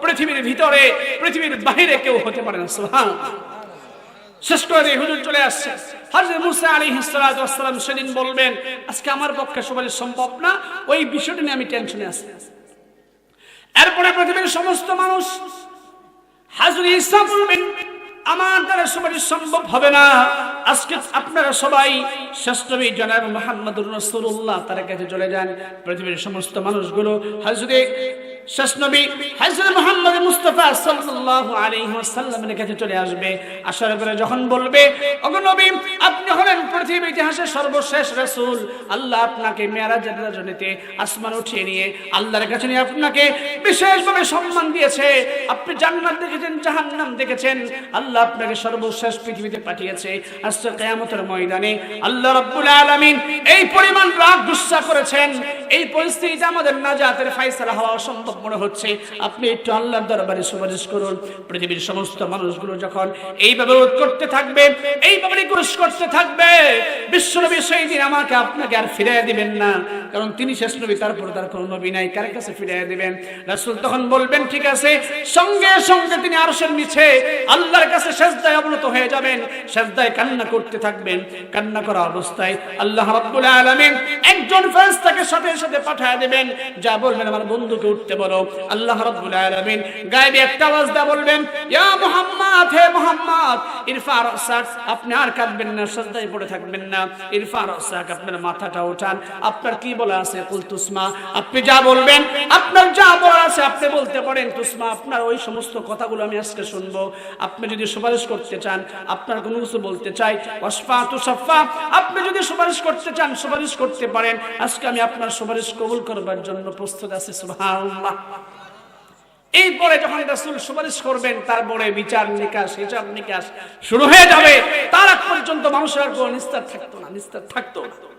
পৃথিবীর ভিতরে পৃথিবীর বাইরে কেউ হতে পারে না। সুবহানাল্লাহ। শেষ করে হুজুর চলে আসছে। হযরত মূসা আলাইহিস সালাতু ওয়াস সালাম সেদিন বলবেন, আজকে আমার পক্ষে সুপারিশ সম্ভব না, ওই বিষয়টা নিয়ে আমি টেনশনে আছি। এরপরে পৃথিবীর সমস্ত মানুষ হযরত ঈসা বলবেন, আমার দ্বারা সুপারিশ সম্ভব হবে না, আজকে আপনারা সবাই শ্রেষ্ঠ নবী জনাব মুহাম্মদুর রাসূলুল্লাহ তার কাছে চলে যান। পৃথিবীর সমস্ত মানুষগুলো হযরত শেষ নবী হযরত মুহাম্মদ মুস্তাফা সাল্লাল্লাহু আলাইহি ওয়াসাল্লামের কাছে চলে আসবে। আসার পরে যখন বলবে, ওগো নবী, আপনি হলেন পৃথিবীর ইতিহাসের সর্বশেষ রাসূল, আল্লাহ আপনাকে মিরাজের রাজনীতে আসমান উঠিয়ে নিয়ে আল্লাহর কাছে নিয়ে আপনাকে বিশেষভাবে সম্মান দিয়েছে, আপনি জান্নাত দেখেছেন, জাহান্নাম দেখেছেন, আল্লাহ আপনাকে সর্বশেষ পৃথিবীতে পাঠিয়েছে। আজকে কিয়ামতের ময়দানে আল্লাহ রাব্বুল আলামিন এই পরিমাণ রাগ গুসা করেছেন, এই পরিস্থিতিতে আমাদের নাজাতের ফয়সালা হওয়া অসম্ভব মনে হচ্ছে। আপনি একটু আল্লাহর দরবারে সুপারিশ করুন। পৃথিবীর সমস্ত মানুষগুলো যখন এইভাবে রোধ করতে থাকবে, এইভাবে রিকোয়েস্ট করতে থাকবে, বিশ্বনবী সেই দিন আমাকে আপনাকে আর ফিরিয়ে দিবেন না, কারণ তিনি শেষ নবী, তারপর তার কোনো নবী নাই, কার কাছে ফিরিয়ে দিবেন? রাসূল তখন বলবেন ঠিক আছে। সঙ্গে সঙ্গে তিনি আরশের নিচে আল্লাহর কাছে সিজদায় অবনত হয়ে যাবেন, সিজদায় কান্না করতে থাকবেন। কান্না করা অবস্থায় আল্লাহ রাব্বুল আলামিন একজন ফেরেশতাকে সাথে সাথে পাঠিয়ে দিবেন, যা বলবেন আমার বন্ধুকে উঠতে বলো। আল্লাহ রাব্বুল আলামিন গায়েবী একটা আওয়াজ দিয়ে বলবেন, ইয়া মুহাম্মদ, হে মুহাম্মদ, ইরফা রাসাক, আপনি আর কাঁদবেন না, সিজদায় পড়ে থাকবেন না, ইরফা রাসাক, আপনার মাথাটা উঠান, আপনার কি বলা আছে কুল তুসমা, আপনি যা বলবেন, আপনার যা বলা আছে আপনি বলতে পারেন। তুসমা, আপনার ওই সমস্ত কথাগুলো আমি আজকে শুনবো। আপনি যদি সুপারিশ করতে চান, আপনার কোনো কিছু বলতে চাই, ওয়াসফা তুসাফা, আপনি যদি সুপারিশ করতে চান সুপারিশ করতে পারেন। আজকে আমি আপনার সুপারিশ কবুল করবার জন্য প্রস্তুত আছি। সুবহানাল্লাহ। এরপরে যখন রাসূল সুপারিশ করবেন, তারপরে বিচার নিকাশ, হিসাব নিকাশ শুরু হয়ে যাবে। তার আগ পর্যন্ত মানুষের কোনো নিস্তার থাকতো না, নিস্তার থাকতো না।